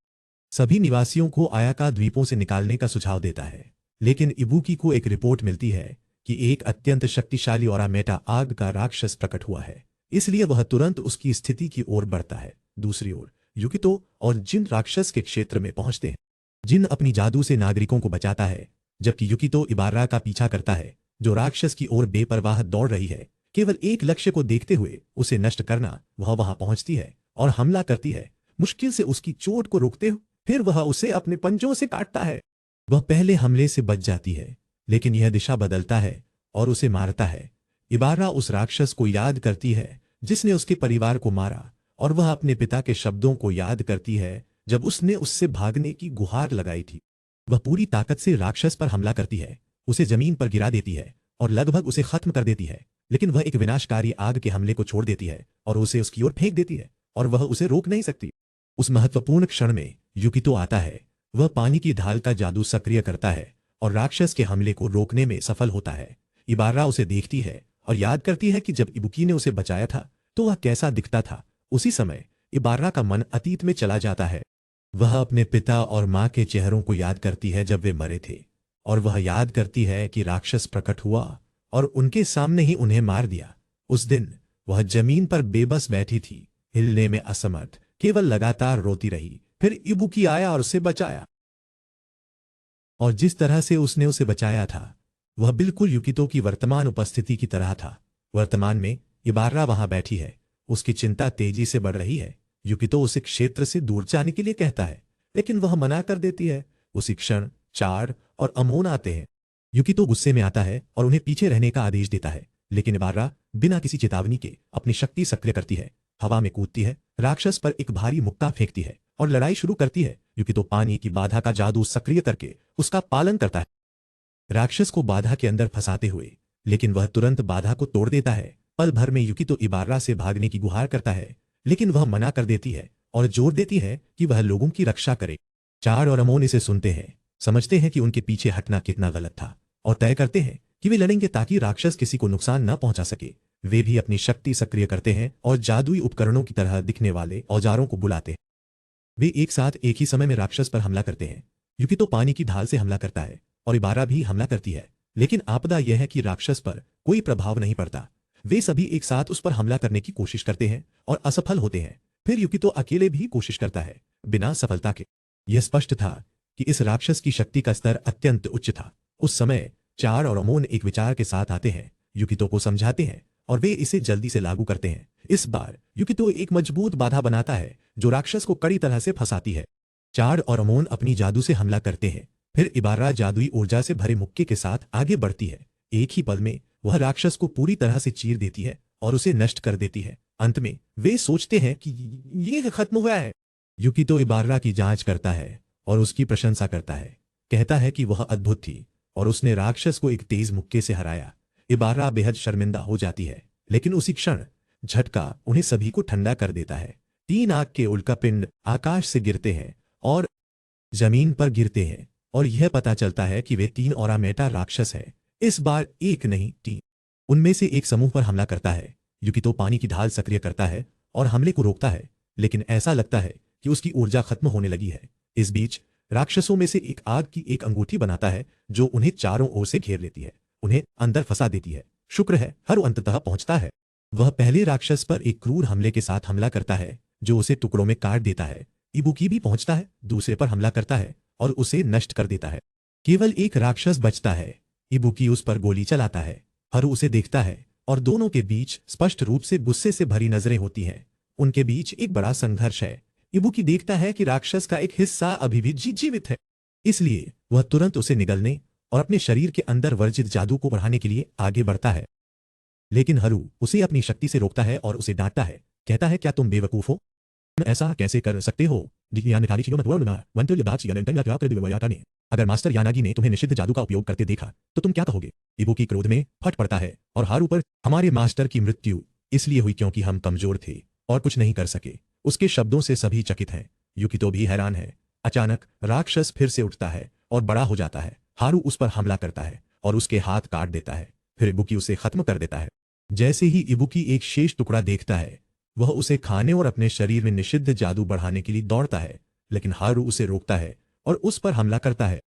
Speaker 1: सभी निवासियों को आयाका द्वीपों से निकालने का सुझाव देता है, लेकिन इबुकी को एक रिपोर्ट मिलती है कि एक अत्यंत शक्तिशाली और मेटा आग का राक्षस प्रकट हुआ है, इसलिए वह तुरंत उसकी स्थिति की ओर बढ़ता है। दूसरी ओर युकितो और जिन राक्षस के क्षेत्र में पहुंचते हैं। जिन अपनी जादू से नागरिकों को बचाता है, जबकि युकितो इबार्रा का पीछा करता है, जो राक्षस की ओर बेपरवाह दौड़ रही है, केवल एक लक्ष्य को देखते हुए, उसे नष्ट करना। वह वहां पहुंचती है और हमला करती है, मुश्किल से उसकी चोट को रोकते हुए। फिर वह उसे अपने पंजों से काटता है। वह पहले हमले से बच जाती है, लेकिन यह दिशा बदलता है और उसे मारता है। इबार्रा उस राक्षस को याद करती है जिसने उसके परिवार को मारा, और वह अपने पिता के शब्दों को याद करती है जब उसने उससे भागने की गुहार लगाई थी। वह पूरी ताकत से राक्षस पर हमला करती है, उसे जमीन पर गिरा देती है और लगभग उसे खत्म कर देती है, लेकिन वह एक विनाशकारी आग के हमले को छोड़ देती है और उसे उसकी ओर फेंक देती है, और वह उसे रोक नहीं सकती। उस महत्वपूर्ण क्षण में युकितो आता है। वह पानी की ढाल का जादू सक्रिय करता है और राक्षस के हमले को रोकने में सफल होता है। इबार्रा उसे देखती है और याद करती है कि जब इबुकी ने उसे बचाया था तो वह कैसा दिखता था। उसी समय इबार्रा का मन अतीत में चला जाता है। वह अपने पिता और मां के चेहरों को याद करती है जब वे मरे थे, और वह याद करती है कि राक्षस प्रकट हुआ और उनके सामने ही उन्हें मार दिया। उस दिन वह जमीन पर बेबस बैठी थी, हिलने में असमर्थ, केवल लगातार रोती रही। फिर इबुकी आया और उसे बचाया, और जिस तरह से उसने उसे बचाया था वह बिल्कुल युकितो की वर्तमान उपस्थिति की तरह था। वर्तमान में इबार्रा वहां बैठी है, उसकी चिंता तेजी से बढ़ रही है। युकितो उसे क्षेत्र से दूर जाने के लिए कहता है, लेकिन वह मना कर देती है। उसी क्षण चार और अमोन आते हैं। युकितो गुस्से में आता है और उन्हें पीछे रहने का आदेश देता है, लेकिन इबार्रा बिना किसी चेतावनी के अपनी शक्ति सक्रिय करती है, हवा में कूदती है, राक्षस पर एक भारी मुक्का फेंकती है और लड़ाई शुरू करती है। युकितो पानी की बाधा का जादू सक्रिय करके उसका पालन करता है, राक्षस को बाधा के अंदर फंसाते हुए, लेकिन वह तुरंत बाधा को तोड़ देता है। पल भर में युकितो इबार्रा से भागने की गुहार करता है, लेकिन वह मना कर देती है और जोर देती है कि वह लोगों की रक्षा करे। चार और अमोन इसे सुनते हैं, समझते हैं कि उनके पीछे हटना कितना गलत था, और तय करते हैं कि वे लड़ेंगे ताकि राक्षस किसी को नुकसान न पहुंचा सके। वे भी अपनी शक्ति सक्रिय करते हैं और जादुई उपकरणों की तरह दिखने वाले औजारों को बुलाते हैं। वे एक साथ एक ही समय में राक्षस पर हमला करते हैं। युकितो पानी की ढाल से हमला करता है और इबार्रा भी हमला करती है, लेकिन आपदा यह है कि राक्षस पर कोई प्रभाव नहीं पड़ता। वे सभी एक साथ उस पर हमला करने की कोशिश करते हैं और असफल होते हैं। फिर युकितो अकेले भी कोशिश करता है, बिना सफलता के। यह स्पष्ट था कि इस राक्षस की शक्ति का स्तर अत्यंत उच्च था। उस समय चार और अमोन एक विचार के साथ आते हैं, युकितो को समझाते हैं और वे इसे जल्दी से लागू करते हैं। इस बार युकितो एक मजबूत बाधा बनाता है जो राक्षस को कड़ी तरह से फंसाती है। चार और अमोन अपनी जादू से हमला करते हैं। फिर इबार्रा जादुई ऊर्जा से भरे मुक्के के साथ आगे बढ़ती है। एक ही पल में वह राक्षस को पूरी तरह से चीर देती है और उसे नष्ट कर देती है। अंत में वे सोचते हैं कि ये खत्म हुआ है। युकितो इबार्रा की जांच करता है और उसकी प्रशंसा करता है, कहता है कि वह अद्भुत थी और उसने राक्षस को एक तेज मुक्के से हराया। इबार्रा बेहद शर्मिंदा हो जाती है, लेकिन उसी क्षण झटका उन्हें सभी को ठंडा कर देता है। 3 आग के उल्कापिंड आकाश से गिरते हैं और जमीन पर गिरते हैं, और यह पता चलता है कि वे 3 औरामेटा राक्षस हैं। इस बार एक नहीं 3। उनमें से एक समूह पर हमला करता है। युकितो पानी की ढाल सक्रिय करता है और हमले को रोकता है, लेकिन ऐसा लगता है कि उसकी ऊर्जा खत्म होने लगी है। इस बीच राक्षसों में से एक आग की एक अंगूठी बनाता है जो उन्हें चारों ओर से घेर लेती है, उन्हें अंदर फंसा देती है। शुक्र है हारू अंततः पहुंचता है। वह पहले राक्षस पर एक क्रूर हमले के साथ हमला करता है जो उसे टुकड़ों में काट देता है। इबुकी भी पहुंचता है, दूसरे पर हमला करता है और उसे नष्ट कर देता है। केवल एक राक्षस बचता है। इबुकी उस पर गोली चलाता है। हारू उसे देखता है और दोनों के बीच स्पष्ट रूप से गुस्से से भरी नजरें होती हैं। उनके बीच एक बड़ा संघर्ष है। इबुकी देखता है कि राक्षस का एक हिस्सा अभी भी जीवित है, इसलिए वह तुरंत उसे निगलने और अपने शरीर के अंदर वर्जित जादू को बढ़ाने के लिए आगे बढ़ता है। लेकिन हारू उसे अपनी शक्ति से रोकता है और उसे डांटता है, कहता है क्या तुम बेवकूफ हो? ऐसा कैसे कर सकते हो? अगर मास्टर यानागी ने तुम्हें निषिद्ध जादू का उपयोग करते देखा तो तुम क्या कहोगे? इबुकी क्रोध में फट पड़ता है और हारू पर, हमारे मास्टर की मृत्यु इसलिए हुई क्योंकि हम कमजोर थे और कुछ नहीं कर सके। उसके शब्दों से सभी चकित हैं। युकितो भी हैरान है। अचानक राक्षस फिर से उठता है और बड़ा हो जाता है। हारू उस पर हमला करता है और उसके हाथ काट देता है। फिर इबुकी उसे खत्म कर देता है। जैसे ही इबुकी एक शेष टुकड़ा देखता है, वह उसे खाने और अपने शरीर में निषिद्ध जादू बढ़ाने के लिए दौड़ता है, लेकिन हारू उसे रोकता है और उस पर हमला करता है।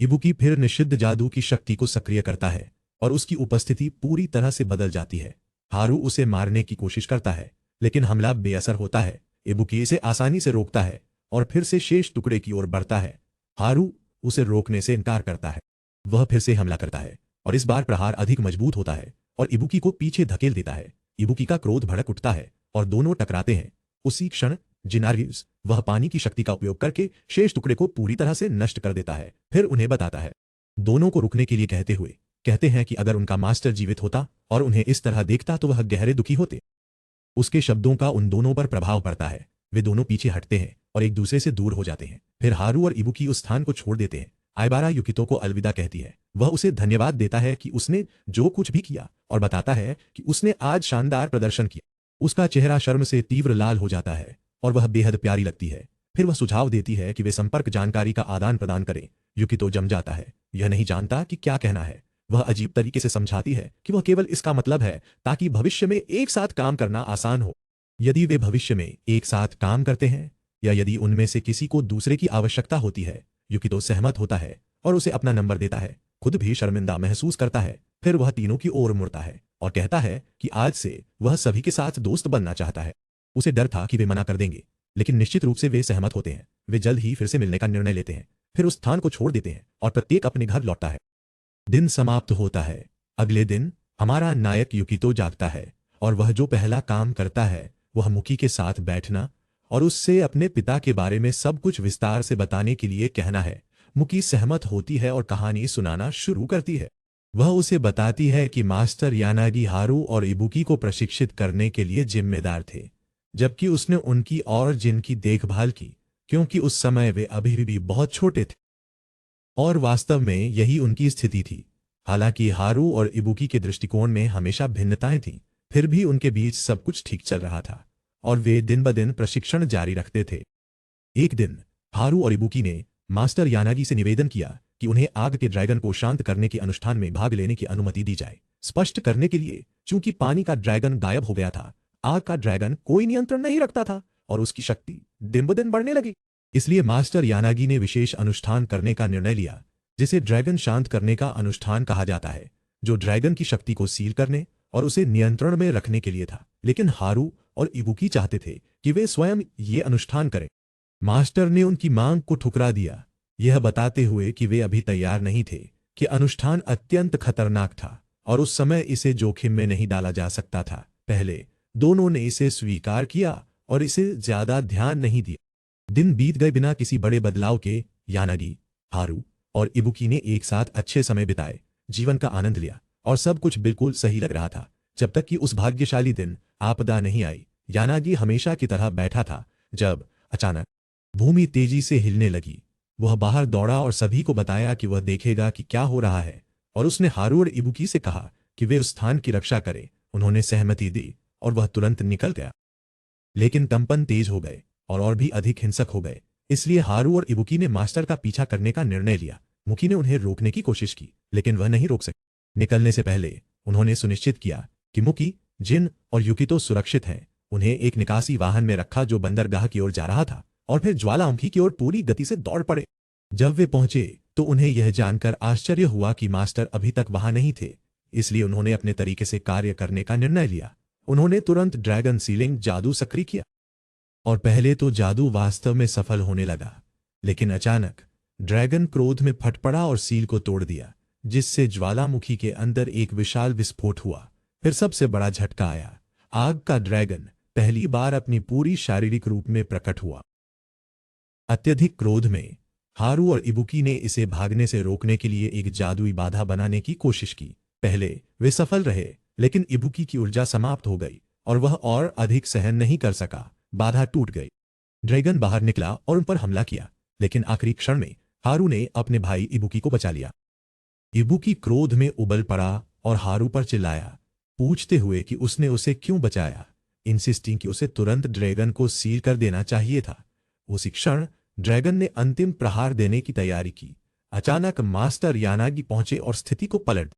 Speaker 1: इबुकी फिर निषिद्ध जादू की शक्ति को सक्रिय करता है और उसकी उपस्थिति पूरी तरह से बदल जाती है। हारू उसे मारने की कोशिश करता है, लेकिन हमला बेअसर होता है। इबुकी इसे आसानी से रोकता है और फिर से शेष टुकड़े की ओर बढ़ता है। हारू उसे रोकने से इनकार करता है। वह फिर से हमला करता है और इस बार प्रहार अधिक मजबूत होता है और इबुकी को पीछे धकेल देता है। इबुकी का क्रोध भड़क उठता है और दोनों टकराते हैं। उसी क्षण जिनारिव्स वह पानी की शक्ति का उपयोग करके शेष टुकड़े को पूरी तरह से नष्ट कर देता है। फिर उन्हें बताता है, दोनों को रुकने के लिए कहते हुए कहते हैं कि अगर उनका मास्टर जीवित होता और उन्हें इस तरह देखता तो वह गहरे दुखी होते। उसके शब्दों का उन दोनों पर प्रभाव पड़ता है। वे दोनों पीछे हटते हैं और एक दूसरे से दूर हो जाते हैं। फिर हारू और इबुकी उस स्थान को छोड़ देते हैं। आयबारा युकितो को अलविदा कहती है। वह उसे धन्यवाद देता है कि उसने जो कुछ भी किया और बताता है कि उसने आज शानदार प्रदर्शन किया। उसका चेहरा शर्म से तीव्र लाल हो जाता है और वह बेहद प्यारी लगती है। फिर वह सुझाव देती है कि वे संपर्क जानकारी का आदान प्रदान करें। युकितो जम जाता है। यह नहीं जानता कि क्या कहना है। वह अजीब तरीके से समझाती है कि वह केवल इसका मतलब है ताकि भविष्य में एक साथ काम करना आसान हो। यदि वे भविष्य में एक साथ काम करते हैं या यदि उनमें से किसी को दूसरे की आवश्यकता होती है। युकितो सहमत होता है और उसे अपना नंबर देता है। खुद भी शर्मिंदा महसूस करता है। फिर वह तीनों की ओर मुड़ता है और कहता है कि आज से वह सभी के साथ दोस्त बनना चाहता है। उसे डर था कि वे मना कर देंगे, लेकिन निश्चित रूप से वे सहमत होते हैं। वे जल्द ही फिर से मिलने का निर्णय लेते हैं। फिर उस स्थान को छोड़ देते हैं और प्रत्येक अपने घर लौटता है। दिन समाप्त होता है। अगले दिन हमारा नायक युकितो जागता है और वह जो पहला काम करता है वह मुकी के साथ बैठना और उससे अपने पिता के बारे में सब कुछ विस्तार से बताने के लिए कहना है। मुकी सहमत होती है और कहानी सुनाना शुरू करती है। वह उसे बताती है कि मास्टर यानागी हारू और इबुकी को प्रशिक्षित करने के लिए जिम्मेदार थे, जबकि उसने उनकी और जिनकी देखभाल की, क्योंकि उस समय वे अभी भी बहुत छोटे थे। और वास्तव में यही उनकी स्थिति थी। हालांकि हारू और इबुकी के दृष्टिकोण में हमेशा भिन्नताएं थीं, फिर भी उनके बीच सब कुछ ठीक चल रहा था और वे दिन ब दिन प्रशिक्षण जारी रखते थे। एक दिन हारू और इबुकी ने मास्टर यानागी से निवेदन किया कि उन्हें आग के ड्रैगन को शांत करने के अनुष्ठान में भाग लेने की अनुमति दी जाए। स्पष्ट करने के लिए, चूंकि पानी का ड्रैगन गायब हो गया था, आग का ड्रैगन कोई नियंत्रण नहीं रखता था और उसकी शक्ति दिन ब दिन बढ़ने लगी। इसलिए मास्टर यानागी ने विशेष अनुष्ठान करने का निर्णय लिया, जिसे ड्रैगन शांत करने का अनुष्ठान कहा जाता है, जो ड्रैगन की शक्ति को सील करने और उसे नियंत्रण में रखने के लिए था। लेकिन हारू और इबुकी चाहते थे कि वे स्वयं ये अनुष्ठान करें। मास्टर ने उनकी मांग को ठुकरा दिया, यह बताते हुए कि वे अभी तैयार नहीं थे, कि अनुष्ठान अत्यंत खतरनाक था और उस समय इसे जोखिम में नहीं डाला जा सकता था। पहले दोनों ने इसे स्वीकार किया और इसे ज्यादा ध्यान नहीं दिया। दिन बीत गए बिना किसी बड़े बदलाव के। यानागी, हारू और इबुकी ने एक साथ अच्छे समय बिताए, जीवन का आनंद लिया और सब कुछ बिल्कुल सही लग रहा था, जब तक कि उस भाग्यशाली दिन आपदा नहीं आई। यानागी हमेशा की तरह बैठा था जब अचानक भूमि तेजी से हिलने लगी। वह बाहर दौड़ा और सभी को बताया कि वह देखेगा कि क्या हो रहा है, और उसने हारू और इबुकी से कहा कि वे उस स्थान की रक्षा करें। उन्होंने सहमति दी और वह तुरंत निकल गया। लेकिन कंपन तेज हो गए और भी अधिक हिंसक हो गए। इसलिए हारू और इबुकी ने मास्टर का पीछा करने का निर्णय लिया। मुकी ने उन्हें रोकने की कोशिश की, लेकिन वह नहीं रोक सके। निकलने से पहले उन्होंने सुनिश्चित किया कि मुकी, जिन और युकितो सुरक्षित हैं। उन्हें एक निकासी वाहन में रखा जो बंदरगाह की ओर जा रहा था, और फिर ज्वालामुखी की ओर पूरी गति से दौड़ पड़े। जब वे पहुंचे तो उन्हें यह जानकर आश्चर्य हुआ कि मास्टर अभी तक वहां नहीं थे। इसलिए उन्होंने अपने तरीके से कार्य करने का निर्णय लिया। उन्होंने तुरंत ड्रैगन सीलिंग जादू सक्रिय किया और पहले तो जादू वास्तव में सफल होने लगा, लेकिन अचानक ड्रैगन क्रोध में फट पड़ा और सील को तोड़ दिया, जिससे ज्वालामुखी के अंदर एक विशाल विस्फोट हुआ। फिर सबसे बड़ा झटका आया। आग का ड्रैगन पहली बार अपनी पूरी शारीरिक रूप में प्रकट हुआ। अत्यधिक क्रोध में हारू और इबुकी ने इसे भागने से रोकने के लिए एक जादुई बाधा बनाने की कोशिश की। पहले वे सफल रहे, लेकिन इबुकी की ऊर्जा समाप्त हो गई और वह और अधिक सहन नहीं कर सका। बाधा टूट गई। ड्रैगन बाहर निकला और उन पर हमला किया, लेकिन आखिरी क्षण में हारू ने अपने भाई इबुकी को बचा लिया। इबुकी क्रोध में उबल पड़ा और हारू पर चिल्लाया, पूछते हुए कि उसने उसे क्यों बचाया, इंसिस्टिंग कि उसे तुरंत ड्रैगन को सील कर देना चाहिए था। उसी क्षण ड्रैगन ने अंतिम प्रहार देने की तैयारी की। अचानक मास्टर यानागी पहुंचे और स्थिति को पलट।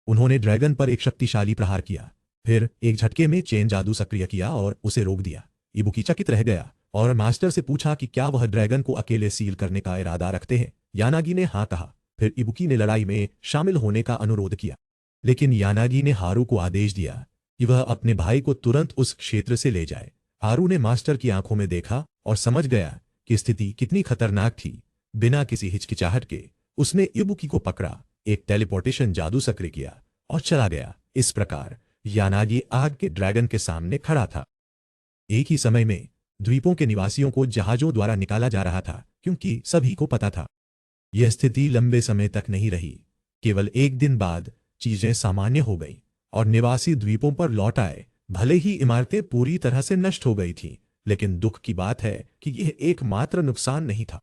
Speaker 1: उन्होंने ड्रैगन पर एक शक्तिशाली प्रहार किया, फिर एक झटके में चेन जादू सक्रिय किया और उसे रोक दिया। इबुकी चकित रह गया और मास्टर से पूछा कि क्या वह ड्रैगन को अकेले सील करने का इरादा रखते हैं। यानागी ने हाँ कहा। फिर इबुकी ने लड़ाई में शामिल होने का अनुरोध किया, लेकिन यानागी ने हारू को आदेश दिया कि वह अपने भाई को तुरंत उस क्षेत्र से ले जाए। हारू ने मास्टर की आंखों में देखा और समझ गया कि स्थिति कितनी खतरनाक थी। बिना किसी हिचकिचाहट के उसने इबुकी को पकड़ा, एक टेलीपोर्टेशन जादू सक्रिय किया और चला गया। इस प्रकार यानागी आग के ड्रैगन के सामने खड़ा था। एक ही समय में द्वीपों के निवासियों को जहाजों द्वारा निकाला जा रहा था, क्योंकि सभी को पता था यह स्थिति लंबे समय तक नहीं रही। केवल एक दिन बाद चीजें सामान्य हो गईं और निवासी द्वीपों पर लौट आए। भले ही इमारतें पूरी तरह से नष्ट हो गई थीं, लेकिन दुख की बात है कि यह एकमात्र नुकसान नहीं था।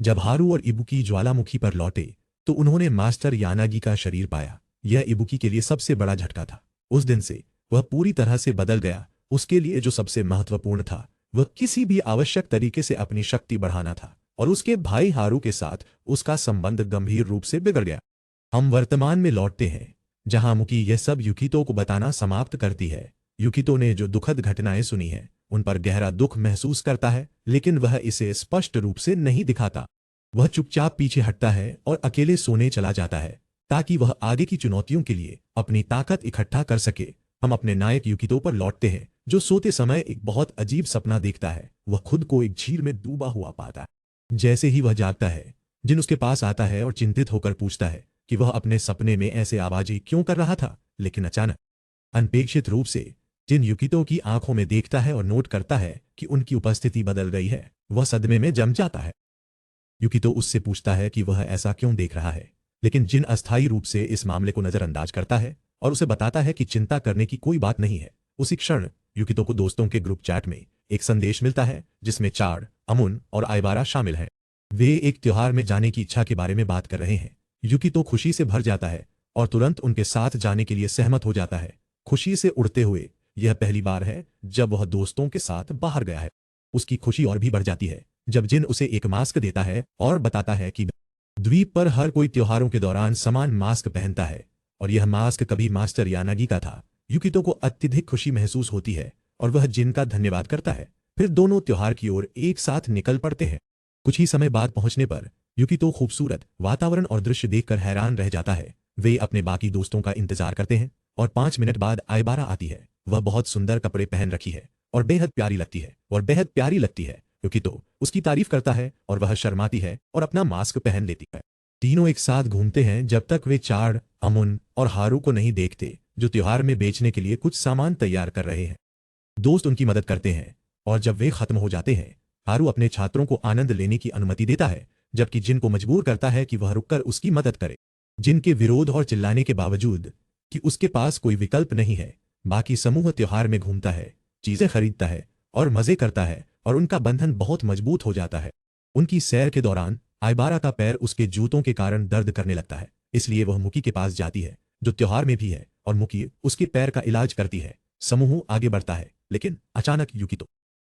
Speaker 1: जब हारू और इबुकी ज्वालामुखी पर लौटे तो उन्होंने मास्टर यानागी का शरीर पाया। यह इबुकी के लिए सबसे बड़ा झटका था। उस दिन से वह पूरी तरह से बदल गया। उसके लिए जो सबसे महत्वपूर्ण था वह किसी भी आवश्यक तरीके से अपनी शक्ति बढ़ाना था, और उसके भाई हारू के साथ उसका संबंध गंभीर रूप से बिगड़ गया। हम वर्तमान में लौटते हैं, जहां मुकी यह सब युकितो को बताना समाप्त करती है। युकितो ने जो दुखद घटनाएं सुनी हैं उन पर गहरा दुख महसूस करता है, लेकिन वह इसे स्पष्ट रूप से नहीं दिखाता। वह चुपचाप पीछे हटता है और अकेले सोने चला जाता है, ताकि वह आगे की चुनौतियों के लिए अपनी ताकत इकट्ठा कर सके। हम अपने नायक युकितो पर लौटते हैं, जो सोते समय एक बहुत अजीब सपना देखता है। वह खुद को एक झील में डूबा हुआ पाता है। जैसे ही वह जागता है, जिन उसके पास आता है और चिंतित होकर पूछता है कि वह अपने सपने में ऐसे आवाजें क्यों कर रहा था। लेकिन अचानक अनपेक्षित रूप से जिन युकितो की आंखों में देखता है और नोट करता है कि उनकी उपस्थिति बदल गई है, वह सदमे में जम जाता है। युकितो उससे पूछता है कि वह ऐसा क्यों देख रहा है, लेकिन जिन अस्थायी रूप से इस मामले को नजरअंदाज करता है और उसे बताता है कि चिंता करने की कोई बात नहीं है। उसी क्षण युकितो को दोस्तों के ग्रुप चैट में एक संदेश मिलता है, जिसमें चाड, अमुन और आइबारा शामिल हैं। वे एक त्योहार में जाने की इच्छा के बारे में बात कर रहे हैं। युकितो खुशी से भर जाता है और तुरंत उनके साथ जाने के लिए सहमत हो जाता है। खुशी से उड़ते हुए यह पहली बार है जब वह दोस्तों के साथ बाहर गया है। उसकी खुशी और भी बढ़ जाती है जब जिन उसे एक मास्क देता है और बताता है कि द्वीप पर हर कोई त्योहारों के दौरान समान मास्क पहनता है, और यह मास्क कभी मास्टर यानागी का था। युकितो को अत्यधिक खुशी महसूस होती है और वह जिन का धन्यवाद करता है। फिर दोनों त्योहार की ओर एक साथ निकल पड़ते हैं। कुछ ही समय बाद पहुंचने पर युकितो खूबसूरत वातावरण और दृश्य देखकर हैरान रह जाता है। वे अपने बाकी दोस्तों का इंतजार करते हैं और 5 मिनट बाद आइबारा आती है। वह बहुत सुंदर कपड़े पहन रखी है और बेहद प्यारी लगती है। युकितो उसकी तारीफ करता है और वह शर्माती है और अपना मास्क पहन लेती है। तीनों एक साथ घूमते हैं जब तक वे चाड, अमुन और हारू को नहीं देखते, जो त्योहार में बेचने के लिए कुछ सामान तैयार कर रहे हैं। दोस्त उनकी मदद करते हैं और जब वे खत्म हो जाते हैं, हारू अपने छात्रों को आनंद लेने की अनुमति देता है, जबकि जिन को मजबूर करता है कि वह रुककर उसकी मदद करे। जिन के विरोध और चिल्लाने के बावजूद कि उसके पास कोई विकल्प नहीं है, बाकी समूह त्योहार में घूमता है, चीजें खरीदता है और मजे करता है, और उनका बंधन बहुत मजबूत हो जाता है। उनकी सैर के दौरान आइबारा का पैर उसके जूतों के कारण दर्द करने लगता है, इसलिए वह मुकी के पास जाती है, जो त्योहार में भी है, और मुकी उसके पैर का इलाज करती है। समूह आगे बढ़ता है, लेकिन अचानक युकितो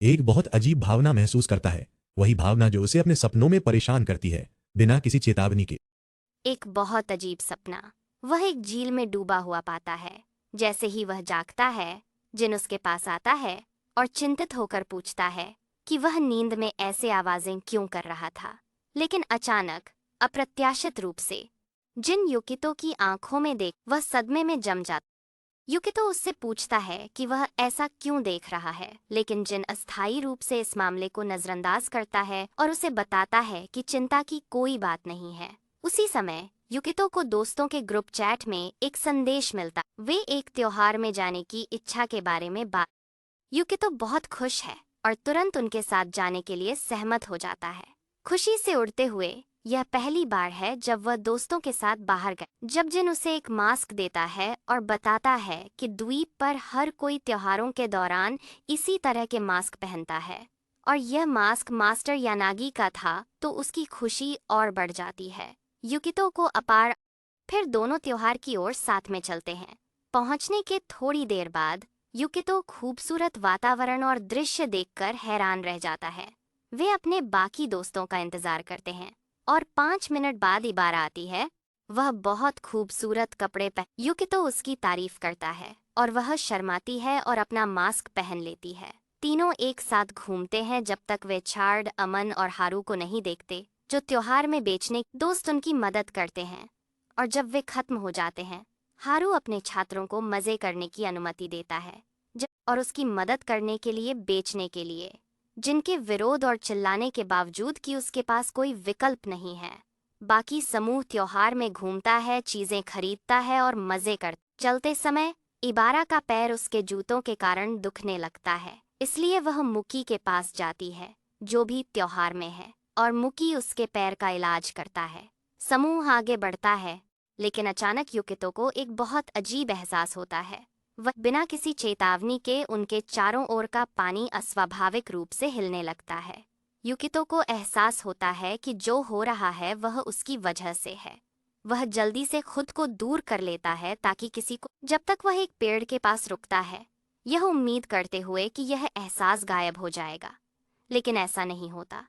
Speaker 1: एक बहुत अजीब भावना महसूस करता है, वही भावना जो उसे अपने सपनों में परेशान करती है, बिना किसी चेतावनी के।
Speaker 2: एक बहुत अजीब सपना। वह एक झील में डूबा हुआ पाता है। जैसे ही वह जागता है, जिन उसके पास आता है और चिंतित होकर पूछता है कि वह नींद में ऐसे आवाजें क्यों कर रहा था। लेकिन अचानक, अप्रत्याशित रूप से, जिन युकितो की आंखों में देख वह सदमे में जम जाता। युकितो उससे पूछता है कि वह ऐसा क्यों देख रहा है, लेकिन जिन अस्थायी रूप से इस मामले को नजरअंदाज करता है और उसे बताता है कि चिंता की कोई बात नहीं है। उसी समय युकितो को दोस्तों के ग्रुप चैट में एक संदेश मिलता। वे एक त्योहार में जाने की इच्छा के बारे में बात। युकितो बहुत खुश है और तुरंत उनके साथ जाने के लिए सहमत हो जाता है। खुशी से उड़ते हुए यह पहली बार है जब वह दोस्तों के साथ बाहर गए। जब जिन उसे एक मास्क देता है और बताता है कि द्वीप पर हर कोई त्योहारों के दौरान इसी तरह के मास्क पहनता है और यह मास्क मास्टर यानागी का था, तो उसकी खुशी और बढ़ जाती है। युकितो को अपार। फिर दोनों त्योहार की ओर साथ में चलते हैं। पहुंचने के थोड़ी देर बाद युकितो खूबसूरत वातावरण और दृश्य देखकर हैरान रह जाता है। वे अपने बाकी दोस्तों का इंतजार करते हैं और 5 मिनट बाद आइबारा आती है। वह बहुत खूबसूरत कपड़े पहन। युकितो उसकी तारीफ करता है और वह शर्माती है और अपना मास्क पहन लेती है। तीनों एक साथ घूमते हैं जब तक वे चाड, अमन और हारू को नहीं देखते, जो त्योहार में बेचने। दोस्त उनकी मदद करते हैं और जब वे खत्म हो जाते हैं, हारू अपने छात्रों को मजे करने की अनुमति देता है और उसकी मदद करने के लिए बेचने के लिए, जिनके विरोध और चिल्लाने के बावजूद कि उसके पास कोई विकल्प नहीं है। बाकी समूह त्योहार में घूमता है, चीजें खरीदता है और मजे कर। चलते समय इबारा का पैर उसके जूतों के कारण दुखने लगता है, इसलिए वह मुकी के पास जाती है, जो भी त्योहार में है, और मुकी उसके पैर का इलाज करता है। समूह आगे बढ़ता है, लेकिन अचानक युकितो को एक बहुत अजीब एहसास होता है। वह बिना किसी चेतावनी के उनके चारों ओर का पानी अस्वाभाविक रूप से हिलने लगता है। युकितो को एहसास होता है कि जो हो रहा है वह उसकी वजह से है। वह जल्दी से खुद को दूर कर लेता है ताकि किसी को। जब तक वह एक पेड़ के पास रुकता है, यह उम्मीद करते हुए कि यह एहसास गायब हो जाएगा, लेकिन ऐसा नहीं होता।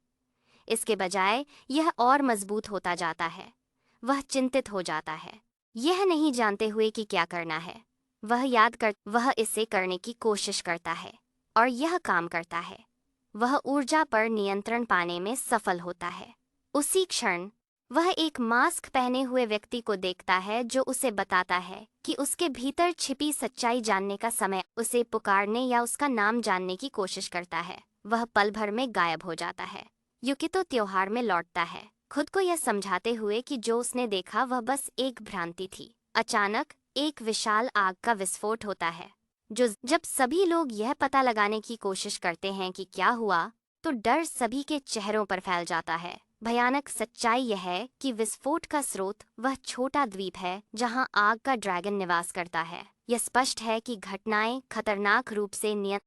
Speaker 2: इसके बजाय यह और मजबूत होता जाता है। वह चिंतित हो जाता है, यह नहीं जानते हुए कि क्या करना है। वह इसे करने की कोशिश करता है और यह काम करता है। वह ऊर्जा पर नियंत्रण पाने में सफल होता है। उसी क्षण वह एक मास्क पहने हुए व्यक्ति को देखता है, जो उसे बताता है कि उसके भीतर छिपी सच्चाई जानने का समय। उसे पुकारने या उसका नाम जानने की कोशिश करता है। वह पल भर में गायब हो जाता है। युकितो त्योहार में लौटता है, खुद को यह समझाते हुए कि जो उसने देखा वह बस एक भ्रांति थी। अचानक एक विशाल आग का विस्फोट होता है। जब सभी लोग यह पता लगाने की कोशिश करते हैं कि क्या हुआ, तो डर सभी के चेहरों पर फैल जाता है। भयानक सच्चाई यह है कि विस्फोट का स्रोत वह छोटा द्वीप है जहां आग का ड्रैगन निवास करता है। यह स्पष्ट है कि घटनाएं खतरनाक रूप से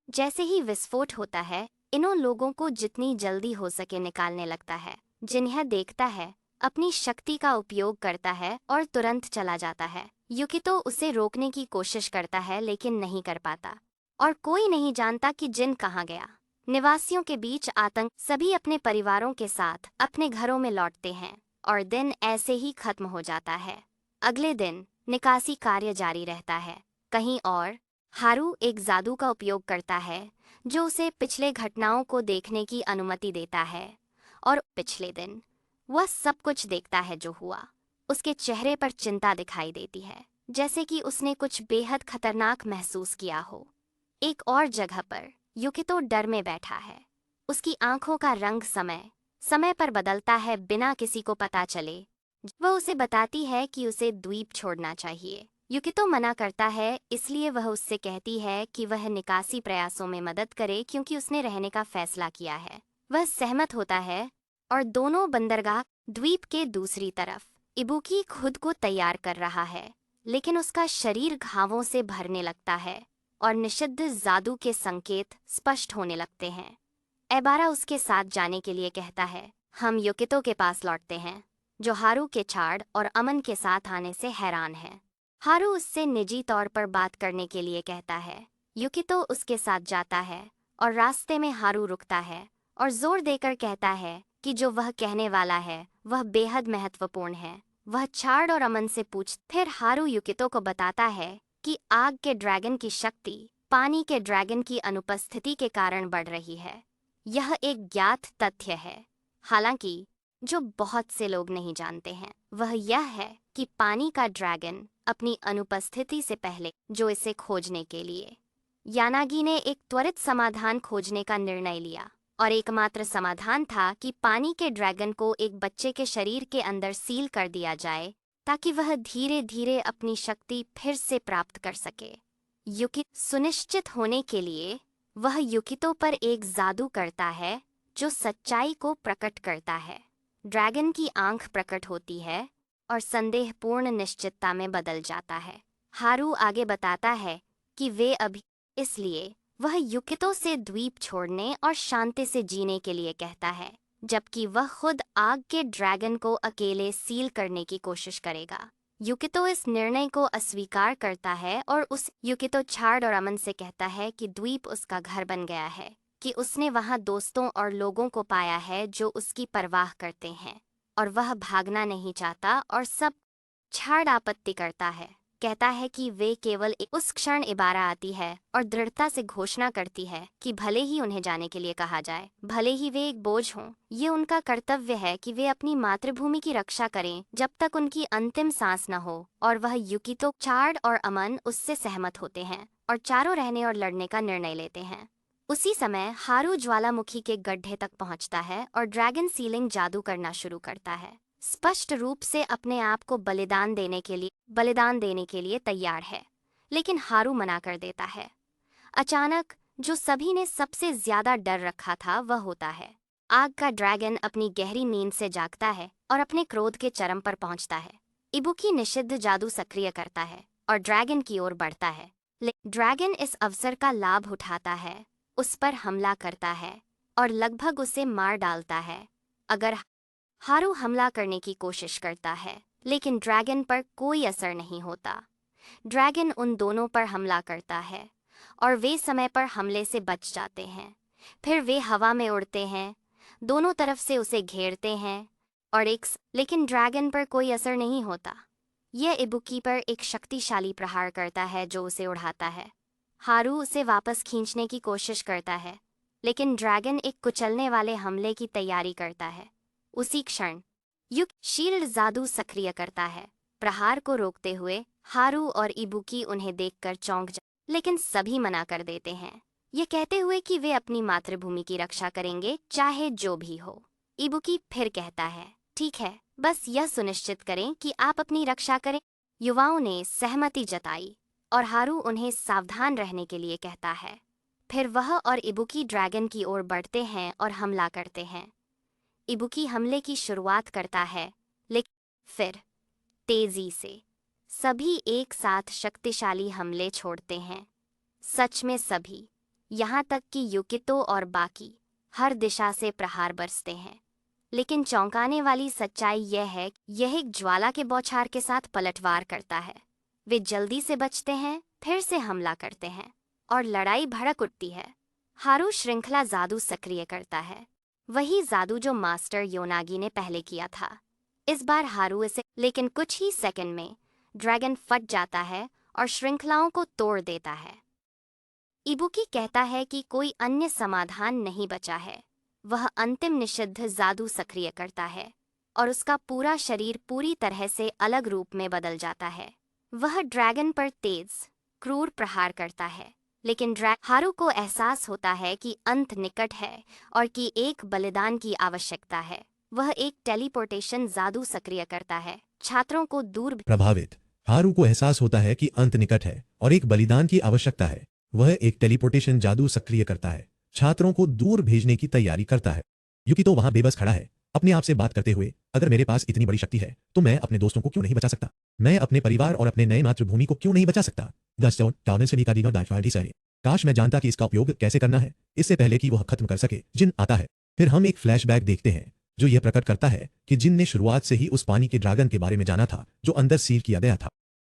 Speaker 2: जैसे ही विस्फोट होता है, इन्हों लोगों को जितनी जल्दी हो सके निकालने लगता है। जिन्हें देखता है, अपनी शक्ति का उपयोग करता है और तुरंत चला जाता है। युकितो उसे रोकने की कोशिश करता है, लेकिन नहीं कर पाता, और कोई नहीं जानता कि जिन कहाँ गया। निवासियों के बीच आतंक। सभी अपने परिवारों के साथ अपने घरों में लौटते हैं और दिन ऐसे ही खत्म हो जाता है। अगले दिन निकासी कार्य जारी रहता है। कहीं और हारू एक जादू का उपयोग करता है, जो उसे पिछले घटनाओं को देखने की अनुमति देता है, और पिछले दिन वह सब कुछ देखता है जो हुआ। उसके चेहरे पर चिंता दिखाई देती है, जैसे कि उसने कुछ बेहद खतरनाक महसूस किया हो। एक और जगह पर युकितो डर में बैठा है। उसकी आंखों का रंग समय समय पर बदलता है बिना किसी को पता चले। वह उसे बताती है कि उसे द्वीप छोड़ना चाहिए। युकितो मना करता है, इसलिए वह उससे कहती है कि वह निकासी प्रयासों में मदद करे क्योंकि उसने रहने का फैसला किया है। वह सहमत होता है और दोनों बंदरगाह। द्वीप के दूसरी तरफ इबुकी खुद को तैयार कर रहा है, लेकिन उसका शरीर घावों से भरने लगता है और निषिद्ध जादू के संकेत स्पष्ट होने लगते हैं। एबारा उसके साथ जाने के लिए कहता है। हम युकितो के पास लौटते हैं, जो हारू के छाड़ और अमन के साथ आने से हैरान है। हारू उससे निजी तौर पर बात करने के लिए कहता है। युकितो उसके साथ जाता है और रास्ते में हारू रुकता है और जोर देकर कहता है कि जो वह कहने वाला है वह बेहद महत्वपूर्ण है। वह छाड़ और अमन से फिर हारू युकितो को बताता है कि आग के ड्रैगन की शक्ति पानी के ड्रैगन की अनुपस्थिति के कारण बढ़ रही है। यह एक ज्ञात तथ्य है, हालांकि जो बहुत से लोग नहीं जानते हैं वह यह है कि पानी का ड्रैगन अपनी अनुपस्थिति से पहले जो इसे खोजने के लिए यानागी ने एक त्वरित समाधान खोजने का निर्णय लिया, और एकमात्र समाधान था कि पानी के ड्रैगन को एक बच्चे के शरीर के अंदर सील कर दिया जाए ताकि वह धीरे धीरे अपनी शक्ति फिर से प्राप्त कर सके। सुनिश्चित होने के लिए वह युकितो पर एक जादू करता है जो सच्चाई को प्रकट करता है। ड्रैगन की आंख प्रकट होती है और संदेहपूर्ण निश्चितता में बदल जाता है। हारू आगे बताता है कि वे अभी इसलिए वह युकितो से द्वीप छोड़ने और शांति से जीने के लिए कहता है, जबकि वह खुद आग के ड्रैगन को अकेले सील करने की कोशिश करेगा। युकितो इस निर्णय को अस्वीकार करता है और युकितो छाड़ और अमन से कहता है कि द्वीप उसका घर बन गया है, कि उसने वहां दोस्तों और लोगों को पाया है जो उसकी परवाह करते हैं, और वह भागना नहीं चाहता और सब। छाड़ आपत्ति करता है, कहता है कि वे केवल उस क्षण इबारा आती है और दृढ़ता से घोषणा करती है कि भले ही उन्हें जाने के लिए कहा जाए, भले ही वे एक बोझ हों, ये उनका कर्तव्य है कि वे अपनी मातृभूमि की रक्षा करें जब तक उनकी अंतिम सांस न हो। और वह युकितो, चार्ड और अमन उससे सहमत होते हैं और चारों रहने और लड़ने का निर्णय लेते हैं। उसी समय हारू ज्वालामुखी के गड्ढे तक पहुंचता है और ड्रैगन सीलिंग जादू करना शुरू करता है, स्पष्ट रूप से अपने आप को बलिदान देने के लिए तैयार है। लेकिन हारू मना कर देता है। अचानक जो सभी ने सबसे ज्यादा डर रखा था वह होता है। आग का ड्रैगन अपनी गहरी नींद से जागता है और अपने क्रोध के चरम पर पहुंचता है। इबुकी निषिद्ध जादू सक्रिय करता है और ड्रैगन की ओर बढ़ता है। ड्रैगन इस अवसर का लाभ उठाता है, उस पर हमला करता है और लगभग उसे मार डालता है। अगर हारू हमला करने की कोशिश करता है लेकिन ड्रैगन पर कोई असर नहीं होता। ड्रैगन उन दोनों पर हमला करता है और वे समय पर हमले से बच जाते हैं। फिर वे हवा में उड़ते हैं, दोनों तरफ से उसे घेरते हैं और लेकिन ड्रैगन पर कोई असर नहीं होता। यह इबुकी पर एक शक्तिशाली प्रहार करता है जो उसे उड़ाता है। हारू उसे वापस खींचने की कोशिश करता है लेकिन ड्रैगन एक कुचलने वाले हमले की तैयारी करता है। उसी क्षण शील्ड जादू सक्रिय करता है, प्रहार को रोकते हुए। हारू और इबुकी उन्हें देखकर लेकिन सभी मना कर देते हैं, ये कहते हुए कि वे अपनी मातृभूमि की रक्षा करेंगे चाहे जो भी हो। इबुकी फिर कहता है, ठीक है, बस यह सुनिश्चित करें कि आप अपनी रक्षा करें। युवाओं ने सहमति जताई और हारू उन्हें सावधान रहने के लिए कहता है। फिर वह और इबुकी ड्रैगन की ओर बढ़ते हैं और हमला करते हैं। इबुकी हमले की शुरुआत करता है लेकिन फिर तेजी से सभी एक साथ शक्तिशाली हमले छोड़ते हैं। सच में सभी, यहाँ तक कि युकितो और बाकी, हर दिशा से प्रहार बरसते हैं। लेकिन चौंकाने वाली सच्चाई यह है कि यह एक ज्वाला के बौछार के साथ पलटवार करता है। वे जल्दी से बचते हैं, फिर से हमला करते हैं और लड़ाई भड़क उठती है। हारू श्रृंखला जादू सक्रिय करता है, वही जादू जो मास्टर योनागी ने पहले किया था। इस बार हारू इसे लेकिन कुछ ही सेकंड में ड्रैगन फट जाता है और श्रृंखलाओं को तोड़ देता है। इबुकी कहता है कि कोई अन्य समाधान नहीं बचा है। वह अंतिम निषिद्ध जादू सक्रिय करता है और उसका पूरा शरीर पूरी तरह से अलग रूप में बदल जाता है। वह ड्रैगन पर तेज, क्रूर प्रहार करता है लेकिन हारू को एहसास होता है कि अंत निकट है और कि एक बलिदान की आवश्यकता है। वह एक टेलीपोर्टेशन जादू सक्रिय करता है, छात्रों को दूर
Speaker 1: प्रभावित हारू को एहसास होता है कि अंत निकट है और एक बलिदान की आवश्यकता है। वह एक टेलीपोर्टेशन जादू सक्रिय करता है, छात्रों को दूर भेजने की तैयारी करता है। युकितो वहां बेबस खड़ा है, अपने आप से बात करते हुए, अगर मेरे पास इतनी बड़ी शक्ति है तो मैं अपने दोस्तों को क्यों नहीं बचा सकता? मैं अपने परिवार और अपने नए मातृभूमि को क्यों नहीं बचा सकता? काश मैं जानता कि इसका उपयोग कैसे करना है इससे पहले कि वह खत्म कर सके। जिन आता है। फिर हम एक फ्लैशबैक देखते हैं जो यह प्रकट करता है कि जिन ने शुरुआत से ही उस पानी के ड्रैगन के बारे में जाना था जो अंदर सील किया गया था।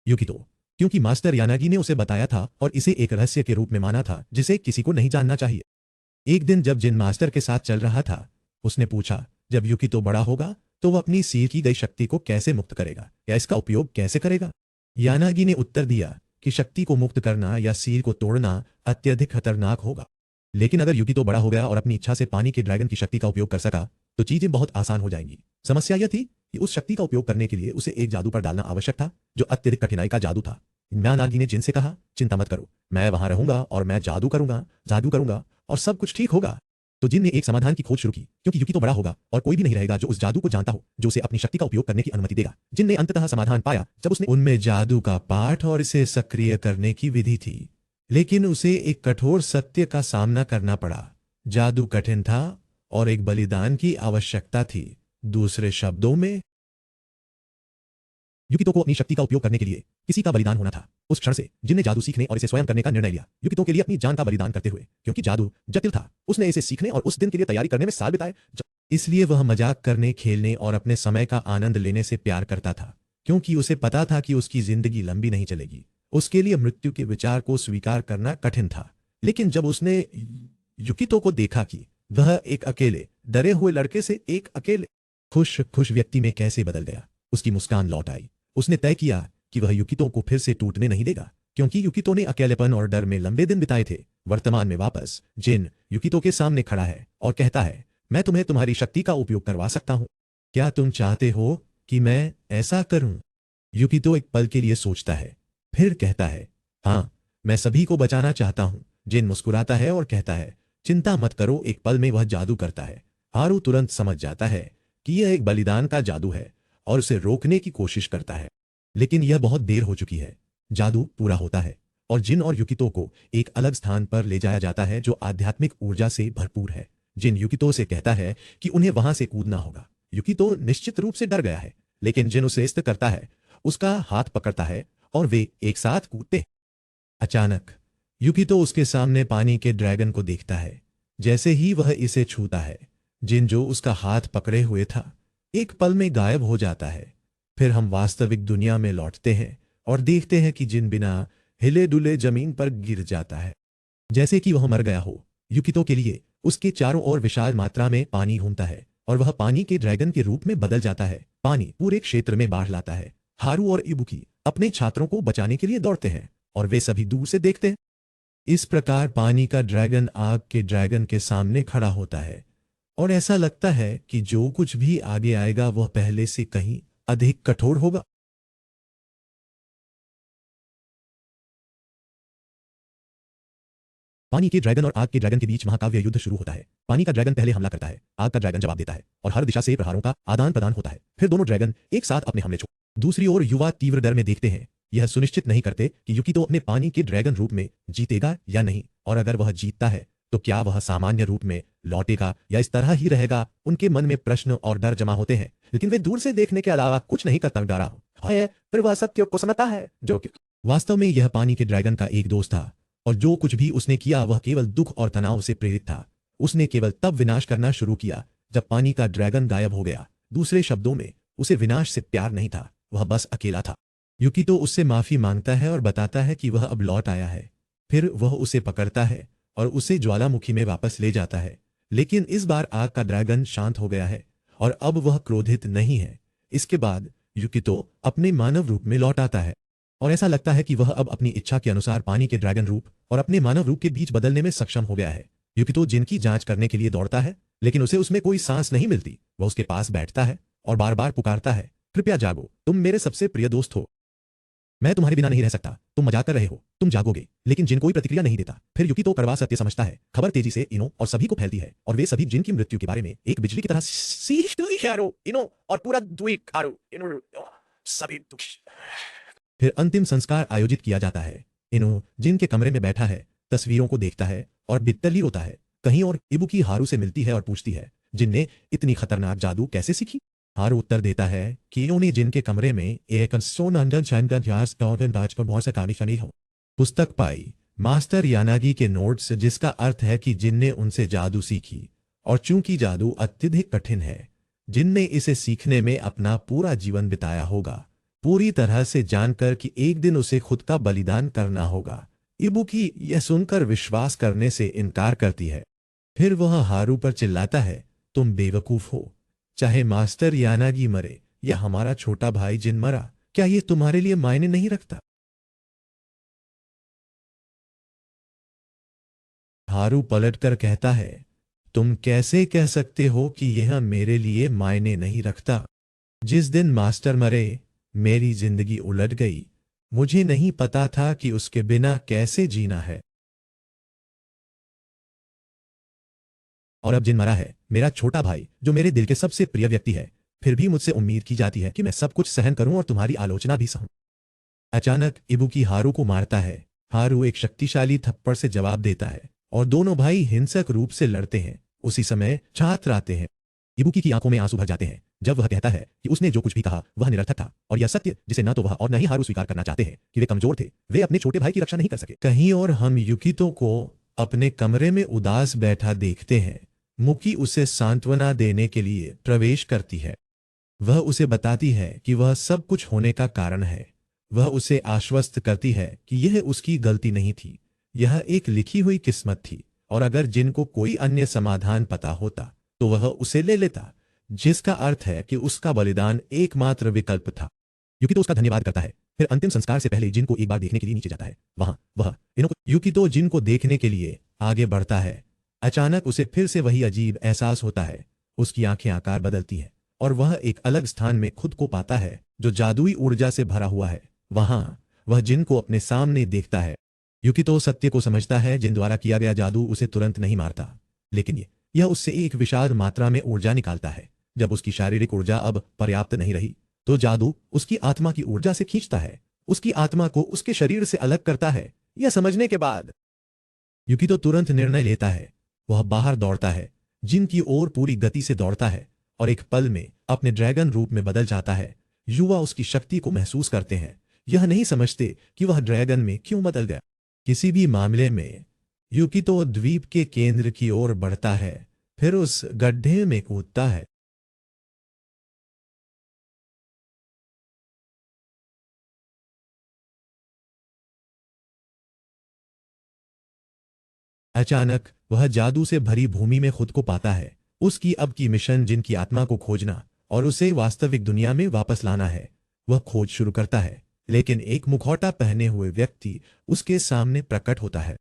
Speaker 1: युकितो, क्योंकि मास्टर यानागी ने उसे बताया था और इसे एक रहस्य के रूप में माना था जिसे किसी को नहीं जानना चाहिए। एक दिन जब जिन मास्टर के साथ चल रहा था, उसने पूछा, जब युकितो बड़ा होगा तो वह अपनी सील की गई शक्ति को कैसे मुक्त करेगा या इसका उपयोग कैसे करेगा? यानागी ने उत्तर दिया कि शक्ति को मुक्त करना या सील को तोड़ना अत्यधिक खतरनाक होगा, लेकिन अगर युकितो बड़ा हो गया और अपनी इच्छा से पानी के ड्रैगन की शक्ति का उपयोग कर सका तो चीजें बहुत आसान हो जाएंगी। समस्या यह थी कि उस शक्ति का उपयोग करने के लिए उसे एक जादू पर डालना आवश्यक था जो अत्यधिक कठिनाई का जादू था। यानागी ने जिन से कहा, चिंता मत करो, मैं वहां रहूंगा और मैं जादू करूंगा और सब कुछ ठीक होगा। तो जिन ने एक समाधान की खोज शुरू की, क्योंकि युकितो बड़ा होगा और कोई भी नहीं रहेगा जो उस जादू को जानता हो जो उसे अपनी शक्ति का उपयोग करने की अनुमति देगा। जिन ने अंततः समाधान पाया जब उसने उनमें जादू का पाठ और इसे सक्रिय करने की विधि थी, लेकिन उसे एक कठोर सत्य का सामना करना पड़ा। जादू कठिन था और एक बलिदान की आवश्यकता थी। दूसरे शब्दों में, युकितो को अपनी शक्ति का उपयोग करने के लिए किसी का बलिदान होना था। उस क्षण से जिन ने जादू सीखने और इसे स्वयं करने का निर्णय लिया, युकितो के लिए अपनी जान का बलिदान करते हुए, क्योंकि जादू जटिल था, उसने इसे सीखने और उस दिन के लिए तैयारी करने में साल बिताए। इसलिए वह मजाक करने, खेलने और अपने समय का आनंद लेने से प्यार करता था, क्योंकि उसे पता था कि उसकी जिंदगी लंबी नहीं चलेगी। उसके लिए मृत्यु के विचार को स्वीकार करना कठिन था। लेकिन जब उसने युकितो को देखा कि वह एक अकेले डरे हुए लड़के से एक अकेले खुश व्यक्ति में कैसे बदल गया, उसकी मुस्कान लौट आई। उसने तय किया कि वह युकितो को फिर से टूटने नहीं देगा, क्योंकि युकितो ने अकेलेपन और डर में लंबे दिन बिताए थे। वर्तमान में वापस जिन युकितो के सामने खड़ा है और कहता है, मैं तुम्हें तुम्हारी शक्ति का उपयोग करवा सकता हूं। क्या तुम चाहते हो कि मैं ऐसा करूं? युकितो एक पल के लिए सोचता है, फिर कहता है, हाँ, मैं सभी को बचाना चाहता हूं। जिन मुस्कुराता है और कहता है, चिंता मत करो। एक पल में वह जादू करता है। हारू तुरंत समझ जाता है कि यह एक बलिदान का जादू है और उसे रोकने की कोशिश करता है, लेकिन यह बहुत देर हो चुकी है। जादू पूरा होता है और जिन और युकितो को एक अलग स्थान पर ले जाया जाता है जो आध्यात्मिक ऊर्जा से भरपूर है। जिन युकितो से कहता है कि उन्हें वहां से कूदना होगा। युकितो निश्चित रूप से डर गया है, लेकिन जिन उसे स्थिर करता है, उसका हाथ पकड़ता है और वे एक साथ कूदते हैं। अचानक युकितो उसके सामने पानी के ड्रैगन को देखता है। जैसे ही वह इसे छूता है, जिन जो उसका हाथ पकड़े हुए था, एक पल में गायब हो जाता है। फिर हम वास्तविक दुनिया में लौटते हैं और देखते हैं कि जिन बिना हिले डुले जमीन पर गिर जाता है, जैसे कि वह मर गया हो। युकितो के लिए उसके चारों ओर विशाल मात्रा में पानी घूमता है और वह पानी के ड्रैगन के रूप में बदल जाता है। पानी पूरे क्षेत्र में बाढ़ लाता है। हारू और इबुकी अपने छात्रों को बचाने के लिए दौड़ते हैं और वे सभी दूर से देखते हैं। इस प्रकार पानी का ड्रैगन आग के ड्रैगन के सामने खड़ा होता है और ऐसा लगता है कि जो कुछ भी आगे आएगा वह पहले से कहीं अधिक कठोर होगा। पानी के ड्रैगन और आग के ड्रैगन के बीच महाकाव्य युद्ध शुरू होता है। पानी का ड्रैगन पहले हमला करता है, आग का ड्रैगन जवाब देता है और हर दिशा से प्रहारों का आदान प्रदान होता है। फिर दोनों ड्रैगन एक साथ अपने हमले छोड़। दूसरी ओर युवा तीव्र डर में देखते हैं। यह सुनिश्चित नहीं करते कि युकितो अपने पानी के ड्रैगन रूप में जीतेगा या नहीं, और अगर वह जीतता है तो क्या वह सामान्य रूप में लौटेगा या इस तरह ही रहेगा। उनके मन में प्रश्न और डर जमा होते हैं, लेकिन वे दूर से देखने के अलावा कुछ नहीं करता। डरा है, फिर वह सत्य को समझता है, जो कि वास्तव में यह पानी के ड्रैगन का एक दोस्त था और जो कुछ भी उसने किया वह केवल दुख और तनाव से प्रेरित था। उसने केवल तब विनाश करना शुरू किया जब पानी का ड्रैगन गायब हो गया। दूसरे शब्दों में, उसे विनाश से प्यार नहीं था, वह बस अकेला था। युकितो उससे माफी मांगता है और बताता है कि वह अब लौट आया है। फिर वह उसे पकड़ता है और उसे ज्वालामुखी में वापस ले जाता है, लेकिन इस बार आग का ड्रैगन शांत हो गया है और अब वह क्रोधित नहीं है। इसके बाद युकितो अपने मानव रूप में लौट आता है और ऐसा लगता है कि वह अब अपनी इच्छा के अनुसार पानी के ड्रैगन रूप और अपने मानव रूप के बीच बदलने में सक्षम हो गया है। युकितो जिनकी जांच करने के लिए दौड़ता है, लेकिन उसे उसमें कोई सांस नहीं मिलती। वह उसके पास बैठता है और बार बार पुकारता है, कृपया जागो, तुम मेरे सबसे प्रिय दोस्त हो, मैं तुम्हारे बिना नहीं रह सकता, तुम मजाक कर रहे हो, तुम जागोगे। लेकिन जिन कोई प्रतिक्रिया नहीं देता। फिर युकितो कड़वा सत्य समझता है। खबर तेजी से इनो और सभी को फैलती है और वे सभी जिन की मृत्यु के बारे में एक बिजली की तरह इनो और पूरा सभी। फिर अंतिम संस्कार आयोजित किया जाता है। इनो जिन के कमरे में बैठा है, तस्वीरों को देखता है और बित्तली रोता है। कहीं और इबुकी हारू से मिलती है और पूछती है, जिनने इतनी खतरनाक जादू कैसे सीखी? हारू उत्तर देता है कि इन्होंने जिनके कमरे में एक बहुत से कहानी हो पुस्तक पाई, मास्टर यानागी के नोट्स, जिसका अर्थ है कि जिन ने उनसे जादू सीखी। और चूंकि जादू अत्यधिक कठिन है, जिन ने इसे सीखने में अपना पूरा जीवन बिताया होगा, पूरी तरह से जानकर कि एक दिन उसे खुद का बलिदान करना होगा। इबुकी यह सुनकर विश्वास करने से इनकार करती है। फिर वह हारू पर चिल्लाता है, तुम बेवकूफ हो, चाहे मास्टर यानागी मरे या हमारा छोटा भाई जिन मरा, क्या ये तुम्हारे लिए मायने नहीं रखता? हारू पलटकर कहता है, तुम कैसे कह सकते हो कि यह मेरे लिए मायने नहीं रखता? जिस दिन मास्टर मरे, मेरी जिंदगी उलट गई। मुझे नहीं पता था कि उसके बिना कैसे जीना है। और अब जिन मरा है, मेरा छोटा भाई, जो मेरे दिल के सबसे प्रिय व्यक्ति है, फिर भी मुझसे उम्मीद की जाती है कि मैं सब कुछ सहन करूं और तुम्हारी आलोचना भी सहूं। अचानक इबुकी हारू को मारता है। हारू एक शक्तिशाली थप्पड़ से जवाब देता है और दोनों भाई हिंसक रूप से लड़ते हैं। उसी समय छात्र आते हैं। इबुकी की आंखों में आंसू भर जाते हैं जब वह कहता है कि उसने जो कुछ भी कहा वह निरर्थक था और यह सत्य जिसे न तो वह और न ही हारू स्वीकार करना चाहते हैं कि वे कमजोर थे, वे अपने छोटे भाई की रक्षा नहीं कर सके। कहीं और हम युकितो को अपने कमरे में उदास बैठा देखते हैं। मुकी उसे सांत्वना देने के लिए प्रवेश करती है। वह उसे बताती है कि वह सब कुछ होने का कारण है। वह उसे आश्वस्त करती है कि यह उसकी गलती नहीं थी, यह एक लिखी हुई किस्मत थी और अगर जिन को कोई अन्य समाधान पता होता तो वह उसे ले लेता, जिसका अर्थ है कि उसका बलिदान एकमात्र विकल्प था। युकितो उसका धन्यवाद करता है फिर अंतिम संस्कार से पहले जिन को एक बार देखने के लिए नीचे जाता है। वहां वह इनो युकितो जिन को देखने के लिए आगे बढ़ता है। अचानक उसे फिर से वही अजीब एहसास होता है। उसकी आंखें आकार बदलती हैं और वह एक अलग स्थान में खुद को पाता है जो जादुई ऊर्जा से भरा हुआ है। वहां वह जिन को अपने सामने देखता है। युकितो सत्य को समझता है, जिन द्वारा किया गया जादू उसे तुरंत नहीं मारता, लेकिन यह उससे एक विशाल मात्रा में ऊर्जा निकालता है। जब उसकी शारीरिक ऊर्जा अब पर्याप्त नहीं रही तो जादू उसकी आत्मा की ऊर्जा से खींचता है, उसकी आत्मा को उसके शरीर से अलग करता है। यह समझने के बाद युकितो तुरंत निर्णय लेता है। वह बाहर दौड़ता है, जिन की ओर पूरी गति से दौड़ता है और एक पल में अपने ड्रैगन रूप में बदल जाता है। युवा उसकी शक्ति को महसूस करते हैं, यह नहीं समझते कि वह ड्रैगन में क्यों बदल गया। किसी भी मामले में युकितो द्वीप के केंद्र की ओर बढ़ता है, फिर उस गड्ढे में कूदता है। अचानक वह जादू से भरी भूमि में खुद को पाता है। उसकी अब की मिशन जिनकी आत्मा को खोजना और उसे वास्तविक दुनिया में वापस लाना है। वह खोज शुरू करता है, लेकिन एक मुखौटा पहने हुए व्यक्ति उसके सामने प्रकट होता है।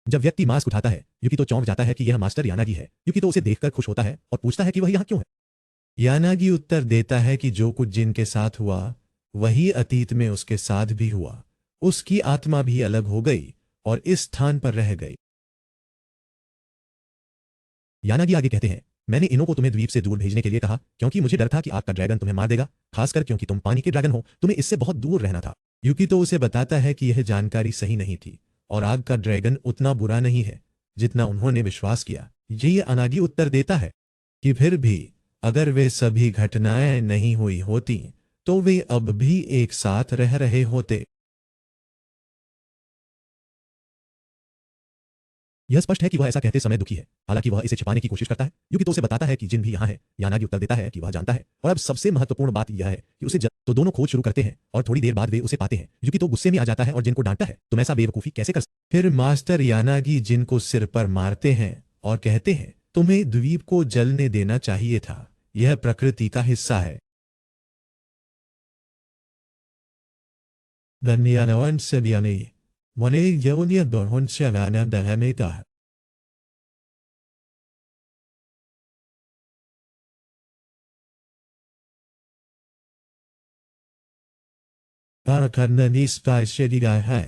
Speaker 1: जब व्यक्ति मास्क उठाता है, युकितो चौंक जाता है कि यह मास्टर यानागी है। युकितो उसे देखकर खुश होता है और पूछता है कि वह यहाँ क्यों है। यानागी उत्तर देता है कि जो कुछ जिनके साथ हुआ वही अतीत में उसके साथ भी हुआ। उसकी आत्मा भी अलग हो गई और इस स्थान पर रह गई। यानागी आगे कहते हैं, मैंने इनो को तुम्हें द्वीप से दूर भेजने के लिए कहा क्योंकि मुझे डर था कि आग का ड्रैगन तुम्हें मार देगा, खासकर क्योंकि तुम पानी के ड्रैगन हो। तुम्हें इससे बहुत दूर रहना था। युकितो उसे बताता है कि यह जानकारी सही नहीं थी और आग का ड्रैगन उतना बुरा नहीं है जितना उन्होंने विश्वास किया। ये अनागी उत्तर देता है कि फिर भी अगर वे सभी घटनाएं नहीं हुई होती तो वे अब भी एक साथ रह रहे होते। यह स्पष्ट है कि वह ऐसा कहते समय दुखी है, हालांकि वह इसे छिपाने की कोशिश करता है। युकितो उसे बताता है कि जिन भी यहाँ है। यानागी उत्तर देता है कि वह जानता है और अब सबसे महत्वपूर्ण बात यह है कि तो दोनों खोज शुरू करते हैं और थोड़ी देर बाद वे उसे पाते हैं। युकितो गुस्से में आ जाता है और जिन को डांटता है, तुम ऐसा बेवकूफी कैसे कर सकते। फिर मास्टर यानागी जिन को सिर पर मारते हैं और कहते हैं, तुम्हें द्वीप को जलने देना चाहिए था, यह प्रकृति का हिस्सा है। धन्यवाद सबियाने वने यवनिया दोहन से लाना दहने का कारखाना निस्पाय शेदिगा है।